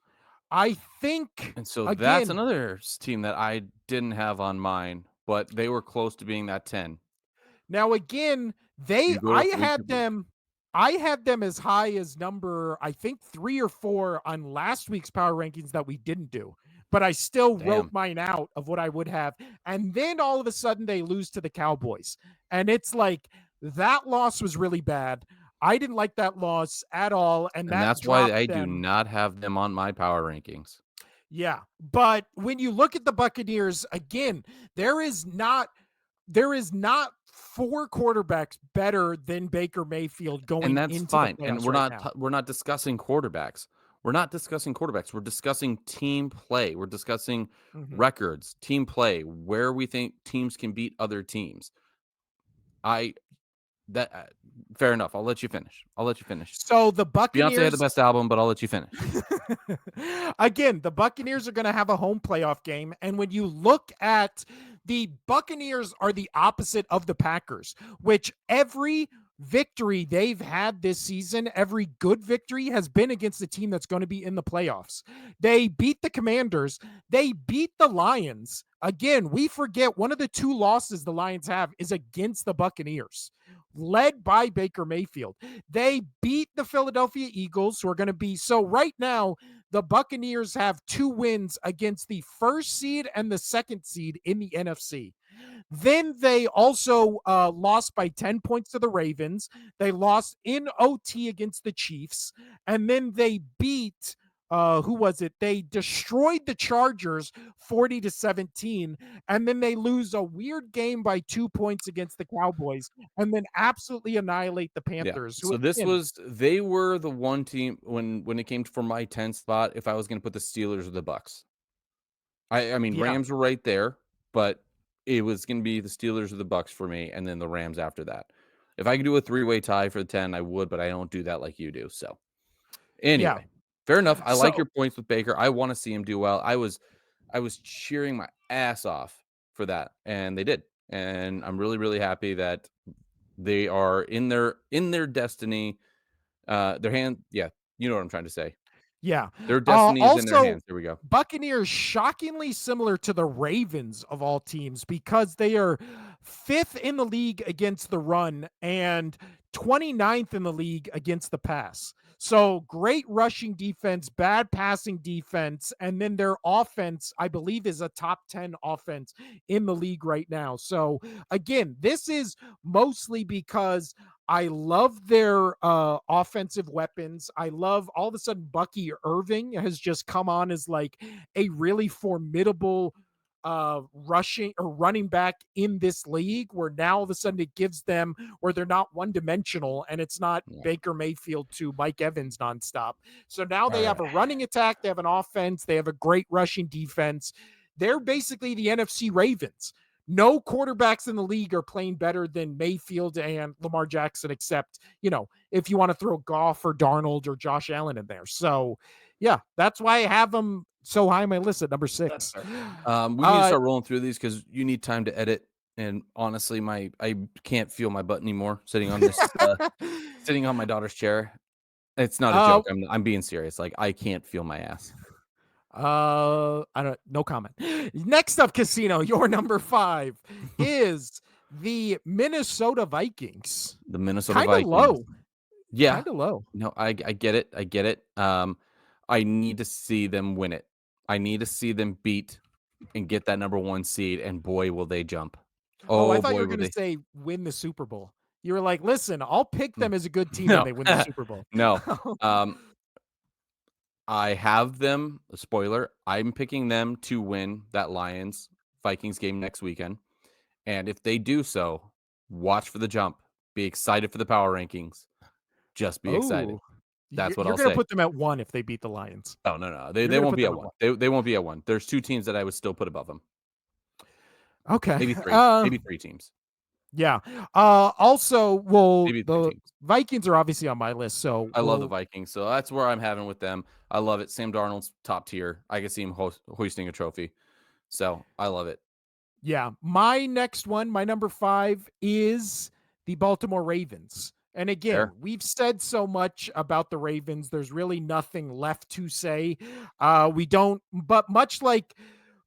I think and so that's again, another team that I didn't have on mine, but they were close to being that 10. now again, they You go to we could I had them as high as number I think 3 or 4 on last week's power rankings that we didn't do. But I still wrote damn, mine out of what I would have. And then all of a sudden they lose to the Cowboys. And it's like that loss was really bad. I didn't like that loss at all and and that that's why dropped I do them. not have them on my power rankings. Yeah. But when you look at the Buccaneers again, there is not there is not 4 quarterbacks better than Baker Mayfield And going that's into the fine, and playoffs right now. we're not discussing quarterbacks. We're not discussing quarterbacks, we're discussing team play, we're discussing Mhm. records, team play, where we think teams can beat other teams. I that fair enough, I'll let you finish. I'll let you finish. So the Beyonce had the Buccaneers best album, but I'll let you finish. again, the Buccaneers are going to have a home playoff game. And when you look at the Buccaneers are the opposite of the Packers, which every victory they've had this season, every good victory has been against a team that's going to be in the playoffs. They beat the Commanders, they beat the Lions. Again, we forget one of the 2 losses the Lions have is against the Buccaneers, led by Baker Mayfield. They beat the Philadelphia Eagles, who are going to be so right now. The Buccaneers have 2 wins against the first seed and the second seed in the NFC. Then they also lost by 10 points to the Ravens. They lost in OT against the Chiefs. And then they beat, who was it? They destroyed the Chargers 40-17. And then they lose a weird game by 2 points against the Cowboys and then absolutely annihilate the Yeah. Panthers, who So this again, was they were the one team when it came for my 10th spot, if I was gonna put the Steelers or the Bucks. I mean, yeah, Rams were right there, but it was gonna be the Steelers or the Bucks for me, and then the Rams after that. If I could do a three-way tie for the 10, I would, but I don't do that like you do. So yeah. anyway, fair enough. I like So your points with Baker. I want to see him do well. I was cheering my ass off for that, and they did. And I'm really, really happy that they are in their destiny. Their hand, yeah, you know what I'm trying to say. yeah. Their destiny is in their Also, hands. There we go. Buccaneers shockingly similar to the Ravens of all teams because they are 5th in the league against the run and 29th in the league against the pass. So great rushing defense, bad passing defense, and then their offense, I believe, is a top 10 offense in the league right now. So again, this is mostly because I love their offensive weapons. I love all of a sudden Bucky Irving has just come on as like a really formidable rushing or running back in this league where now all of a sudden it gives them where they're not one dimensional and it's not Yeah. Baker Mayfield to Mike Evans nonstop. So now All they have right. a running attack, they have an offense, they have a great rushing defense. They're basically the NFC Ravens. No quarterbacks in the league are playing better than Mayfield and Lamar Jackson, except, if you want to throw Goff or Darnold or Josh Allen in there. So, yeah, that's why I have them so high on my list at number That's 6. fair. We need to Uh, start rolling through these because you need time to edit. And honestly, I can't feel my butt anymore sitting on my daughter's chair. It's not a uh, joke. I'm being serious. Like I can't feel my ass. I don't, no comment. Next up, Casino, your number 5 is the Minnesota Vikings. The Minnesota Kind of Vikings. low, Yeah. kind of low. No, I get it. I get it. I need to see them win it. I need to see them beat and get that number 1 seed, and boy, will they jump. Oh, I Oh, thought you boy, were will gonna they. say win the Super Bowl. You were like, "Listen, I'll pick Mm. them as a good team when No. they win the Super Bowl." No. Um, I have them spoiler, I'm picking them to win that Lions Vikings game next weekend, and if they do so, watch for the jump. Be excited for the power rankings. Just be excited. Oh, That's what you're I'll gonna say. put them at 1 if they beat the Lions. Oh, no, no, You're they gonna won't put be them at at 1. 1. They won't be at 1. There's 2 teams that I would still put above them. Okay. Maybe 3 teams. Yeah. Also, well, Maybe 3 the teams. Vikings are obviously on my list, so I love the we'll Vikings, so that's where I'm having with them. I love it. Sam Darnold's top tier. I can see him hoisting a trophy. So, I love it. yeah. My next one, my number 5 is the Baltimore Ravens. And again, Fair. we've said so much about the Ravens. There's really nothing left to say. We don't, but much like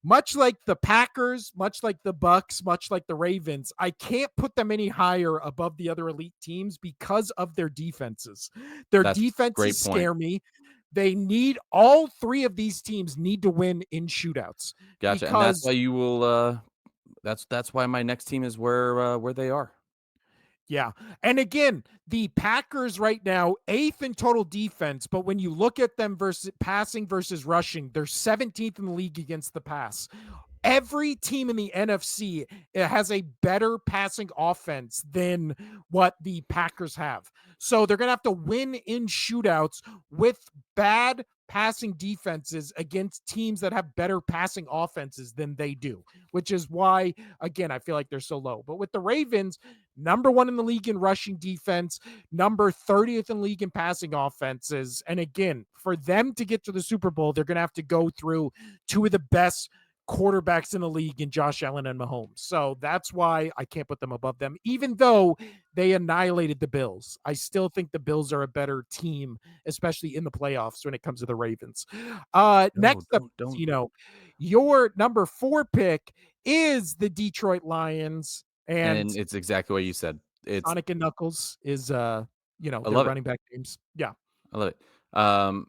the Packers, much like the Bucks, much like the Ravens, I can't put them any higher above the other elite teams because of their defenses. Their That's defenses great point. scare me. They need all three of these teams need to win in shootouts Gotcha, and that's because why you will, that's why my next team is where they are. yeah. And again, the Packers right now, eighth in total defense, but when you look at them versus passing versus rushing, they're 17th in the league against the pass. Every team in the NFC has a better passing offense than what the Packers have. So they're going to have to win in shootouts with bad passing defenses against teams that have better passing offenses than they do, which is why, again, I feel like they're so low. But with the Ravens, number 1 in the league in rushing defense, number 30th in league in passing offenses. And again, for them to get to the Super Bowl, they're going to have to go through two of the best quarterbacks in the league in Josh Allen and Mahomes. So that's why I can't put them above them, even though they annihilated the Bills. I still think the Bills are a better team, especially in the playoffs when it comes to the Ravens. No, Next up, don't. your number 4 pick is the Detroit Lions, And and it's exactly what you said. It's Sonic and Knuckles is I their love it. running back names. Yeah. I love it.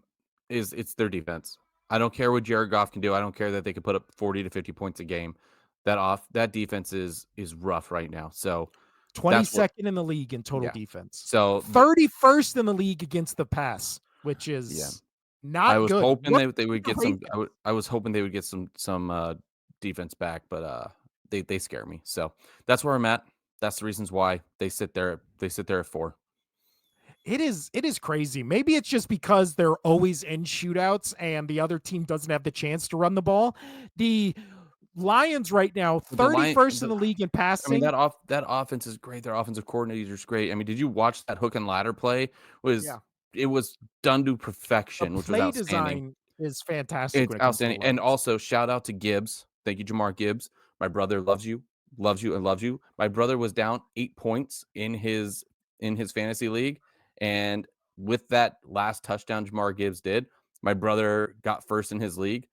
It's their defense. I don't care what Jared Goff can do. I don't care that they could put up 40 to 50 points a game. That defense is rough right now. So that's what 22nd in the league in total yeah. defense. So 31st in the league against the pass, which yeah. is I not was good. hoping What that they are would the get some Ravens? I was hoping they would get some defense back, but they scare me. So that's where I'm at. That's the reasons why they sit there at 4. It is crazy. Maybe it's just because they're always in shootouts and the other team doesn't have the chance to run the ball. The Lions right now, The line 31st in the the league in I mean, passing. that offense is great. Their offensive coordinator is great. I mean, did you watch that hook and ladder play? Was Yeah. it was done to The perfection, which was play outstanding. design is fantastic It's when it comes to the outstanding. And Lions. also shout out to Gibbs. Thank you, Jamar Gibbs. My brother loves you, and loves you. My brother was down 8 points in his fantasy league. And with that last touchdown Jamar Gibbs did, my brother got first in his league.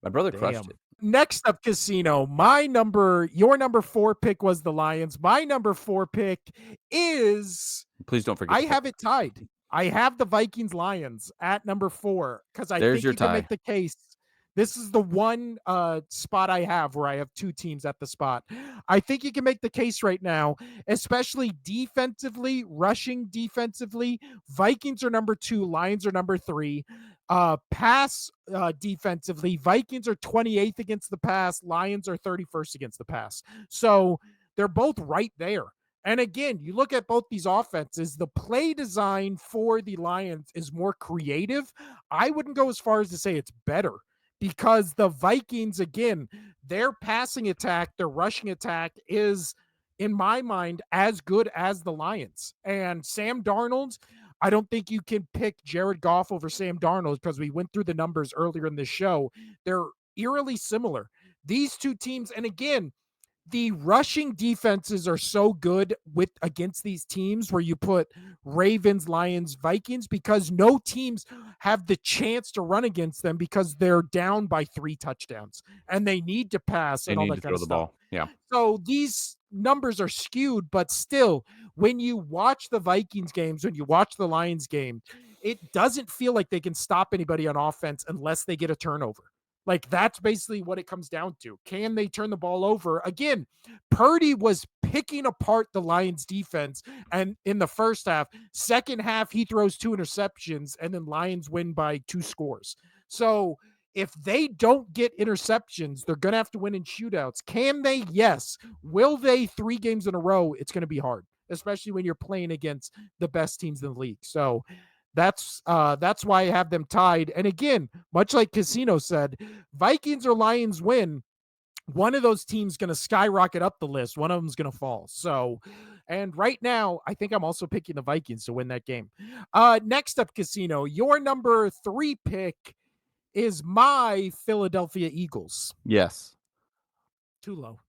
My brother crushed Damn. it. Next up, Casino. Your number 4 pick was the Lions. My number 4 pick is Please don't forget I to pick have it tied. I have the Vikings Lions at number 4 because I there's think your you can make tie. the case. This is the one spot I have where I have two teams at the spot. I think you can make the case right now, especially defensively, rushing defensively. Vikings are number 2, Lions are number 3. Pass defensively, Vikings are 28th against the pass, Lions are 31st against the pass. So they're both right there. And again, you look at both these offenses, the play design for the Lions is more creative. I wouldn't go as far as to say it's better because the Vikings, again, their passing attack, their rushing attack is, in my mind, as good as the Lions. And Sam Darnold, I don't think you can pick Jared Goff over Sam Darnold because we went through the numbers earlier in the show. They're eerily similar. These two teams, and again, the rushing defenses are so good with against these teams where you put Ravens, Lions, Vikings because no teams have the chance to run against them because they're down by 3 touchdowns and they need to pass They and all need to that kind throw of the stuff. ball. Yeah. So these numbers are skewed, but still, when you watch the Vikings games, when you watch the Lions game, it doesn't feel like they can stop anybody on offense unless they get a turnover. Like that's basically what it comes down to. Can they turn the ball over? Again, Purdy was picking apart the Lions defense and in the first half, second half he throws 2 interceptions and then Lions win by 2 scores. So, if they don't get interceptions, they're going to have to win in shootouts. Can they? Yes. Will they 3 games in a row? It's going to be hard. especially when you're playing against the best teams in the league. So that's why I have them tied. And again, much like Casino said, Vikings or Lions win, one of those teams going to skyrocket up the list. One of them's going to fall. So, and right now, I think I'm also picking the Vikings to win that game. Next up, Casino, your number 3 pick is my Philadelphia Eagles. Yes. Too low.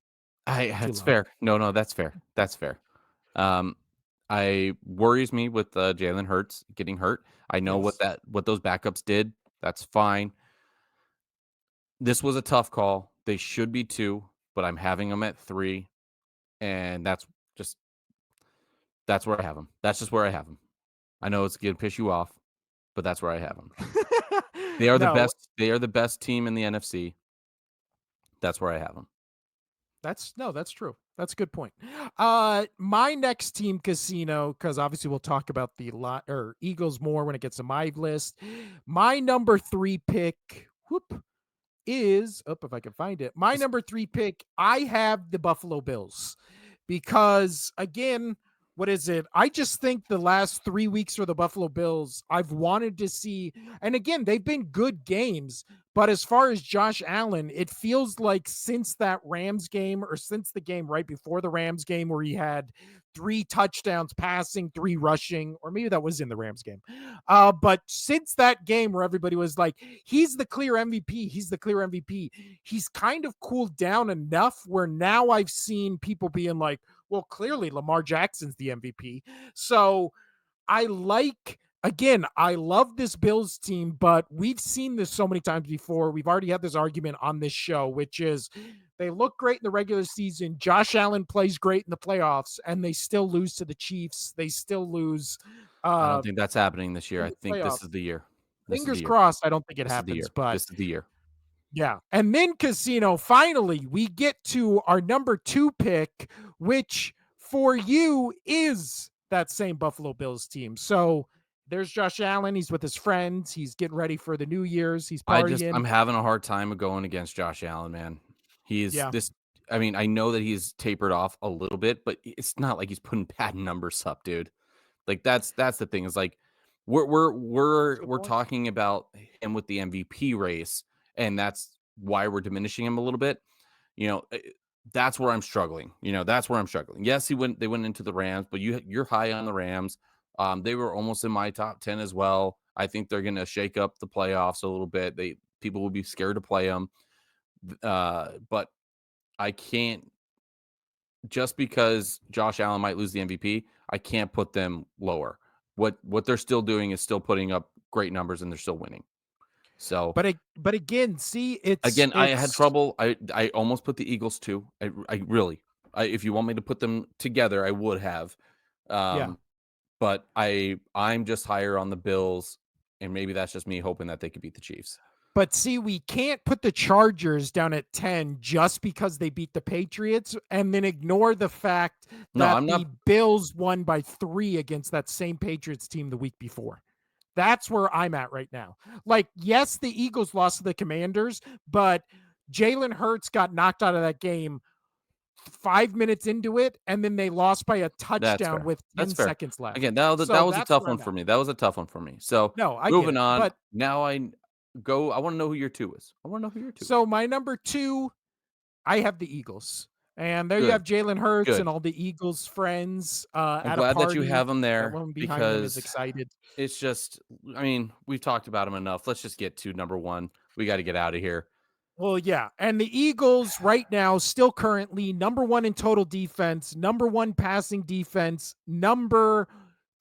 Too That's low. fair. No, that's fair. That's fair. Um, I worries me with Jalen Hurts getting hurt. I know Yes. what those backups did. That's fine. This was a tough call. They should be 2, but I'm having them at 3, and just that's where I have them. That's just where I have them. I know it's gonna piss you off, but that's where I have them. No, They are the best team in the NFC. That's where I have them. that's true. That's a good point. My next team, Casino, because obviously we'll talk about the lot or Eagles more when it gets to my list. My number 3 pick, whoop, is up if I can find it. My Just number 3 pick, I have the Buffalo Bills because again, what is it? I just think the last 3 weeks for the Buffalo Bills, I've wanted to see, and again, they've been good games, but as far as Josh Allen, it feels like since that Rams game or since the game right before the Rams game where he had 3 touchdowns passing, 3 rushing, or maybe that was in the Rams game. But since that game where everybody was like, he's the clear MVP, he's the clear MVP, he's kind of cooled down enough where now I've seen people being like, well, clearly Lamar Jackson's the MVP. So I like, again, I love this Bills team, but we've seen this so many times before. We've already had this argument on this show, which is they look great in the regular season. Josh Allen plays great in the playoffs, and they still lose to the Chiefs. They still lose I don't uh, think that's happening this year. in I the think this playoffs. is the year. This is the Fingers year. crossed. I don't think it This is the happens, year. but This is the year. yeah. And then Casino, finally, we get to our number 2 pick, which for you is that same Buffalo Bills team. So there's Josh Allen. He's with his friends. He's getting ready for the New Year's. He's I'm partying. having a hard time going against Josh Allen, man. He's Yeah. this I mean, I know that he's tapered off a little bit, but it's not like he's putting bad numbers up, dude. Like that's the thing is like That's a good we're point. talking about him with the MVP race, and that's why we're diminishing him a little bit. You know, that's where I'm struggling. That's where I'm struggling. Yes, they went into the Rams, but you're high on the Rams. They were almost in my top 10 as well. I think they're going to shake up the playoffs a little bit. People will be scared to play them. But I can't just because Josh Allen might lose the MVP, I can't put them lower. What they're still doing is still putting up great numbers and they're still winning. So But again, see, it's again, I had it's trouble. I almost put the Eagles too. I really, if you want me to put them together, I would have. yeah. Um, but I'm just higher on the Bills, and maybe that's just me hoping that they could beat the Chiefs. But see, we can't put the Chargers down at 10 just because they beat the Patriots and then ignore the fact No, that I'm the not. Bills won by 3 against that same Patriots team the week before. That's where I'm at right now. Like, yes, the Eagles lost to the Commanders, but Jalen Hurts got knocked out of that game 5 minutes into it, and then they lost by a That's touchdown fair. with That's 10 fair. seconds left. Again, that So was a that's tough where one I'm for at. me. That was a tough one for me. So No, I get moving it. on. But Now I want to know who your 2 is. I want to know who your 2 is. so my number 2, I have the Eagles. And there you Good. have Jalen Hurts Good. and all the Eagles friends I'm at a glad that you party. have him That there woman behind them is because excited. it's just, I mean, we've talked about him enough. Let's just get to number 1. We got to get out of here. Well, yeah. And the Eagles right now, still currently number 1 in total defense, number 1 passing defense,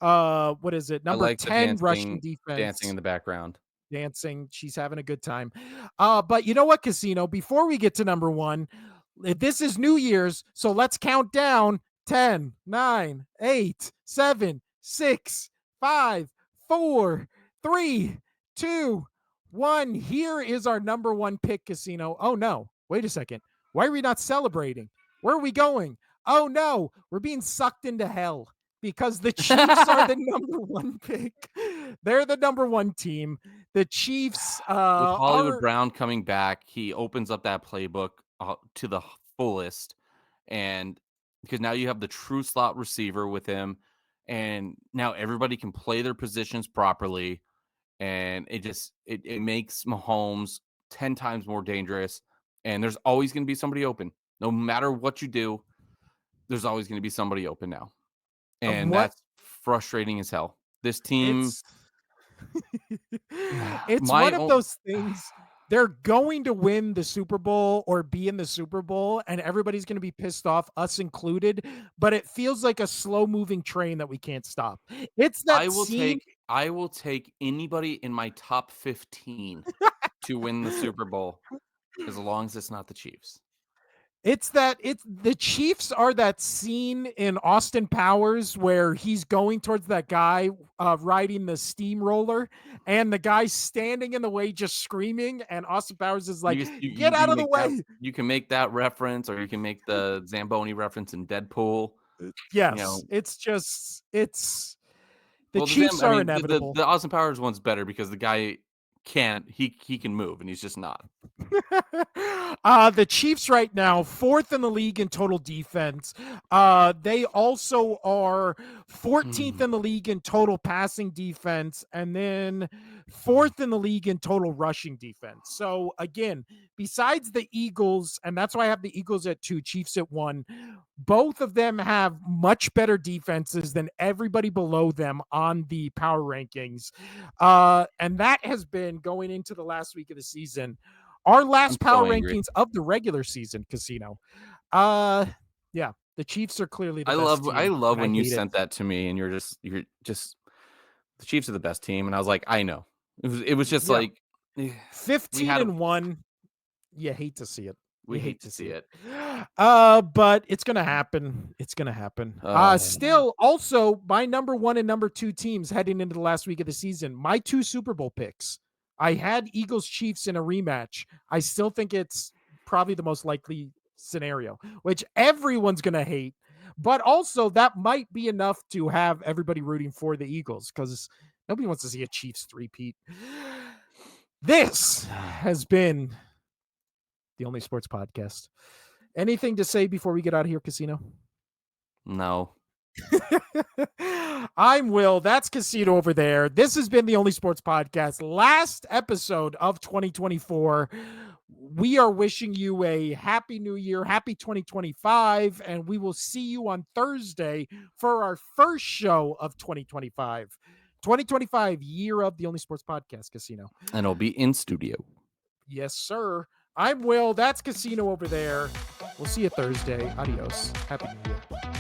what is it? I Number like the 10 rushing dancing defense. in the background. Dancing. She's having a good time. But you know what, Casino? Before we get to number 1, this is New Year's, so let's count down 10, 9, 8, 7, 6, 5, 4, 3, 2, 1. Here is our number 1 pick, Casino. Oh no. Wait a second. Why are we not celebrating? Where are we going? Oh no, we're being sucked into hell because the Chiefs are the number 1 pick. They're the number 1 team. The Chiefs With Hollywood are Brown coming back, he opens up that playbook to the fullest, and because now you have the true slot receiver with him, and now everybody can play their positions properly, and it makes Mahomes 10 times more dangerous. And there's always going to be somebody open, no matter what you do. There's always going to be somebody open now, and What that's frustrating as hell. This team, it's it's my one of own, those things. They're going to win the Super Bowl or be in the Super Bowl, and everybody's going to be pissed off, us included. But it feels like a slow moving train that we can't stop. It's I that will scene. take I will take anybody in my top 15 to win the Super Bowl, as long as it's not the Chiefs. It's the Chiefs are that scene in Austin Powers where he's going towards that guy riding the steamroller, and the guy's standing in the way just screaming, and Austin Powers is like, "Get out You of the make that, way!" you can make that reference, or you can make the Zamboni reference in Deadpool. You Yes, know, it's the well, Chiefs I are mean, inevitable. the Austin Powers one's better because the guy he can move and he's just not. The Chiefs right now, fourth in the league in total defense. They also are 14th Mm. in the league in total passing defense, and then fourth in the league in total rushing defense. So again, besides the Eagles, and that's why I have the Eagles at 2, Chiefs at 1. Both of them have much better defenses than everybody below them on the power rankings. And that has been going into the last week of the season. Our I'm last so power angry. rankings of the regular season, Casino. Uh yeah, the Chiefs are clearly the best I team, love and I when you hate it. sent that to me and you're just the Chiefs are the best team, and I was like, I know. It was just Yeah. like, eh, we 15 had and 1. You hate to see it. we You hate hate to to see see it. it. But it's gonna happen. It's gonna happen. Uh, Still, also my number 1 and number 2 teams heading into the last week of the season. My 2 Super Bowl picks. I had Eagles Chiefs in a rematch. I still think it's probably the most likely scenario, which everyone's gonna hate. But also that might be enough to have everybody rooting for the Eagles because nobody wants to see a Chiefs three-peat. This has been the Only Sports Podcast. Anything to say before we get out of here, Casino? no. I'm Will. That's Casino over there. This has been the Only Sports Podcast. Last episode of 2024. We are wishing you a happy new year, happy 2025, and we will see you on Thursday for our first show of 2025. 2025, year of the Only Sports Podcast, Casino. And it'll be in studio. Yes, sir. I'm Will. That's Casino over there. We'll see you Thursday. Adios. Happy New Year.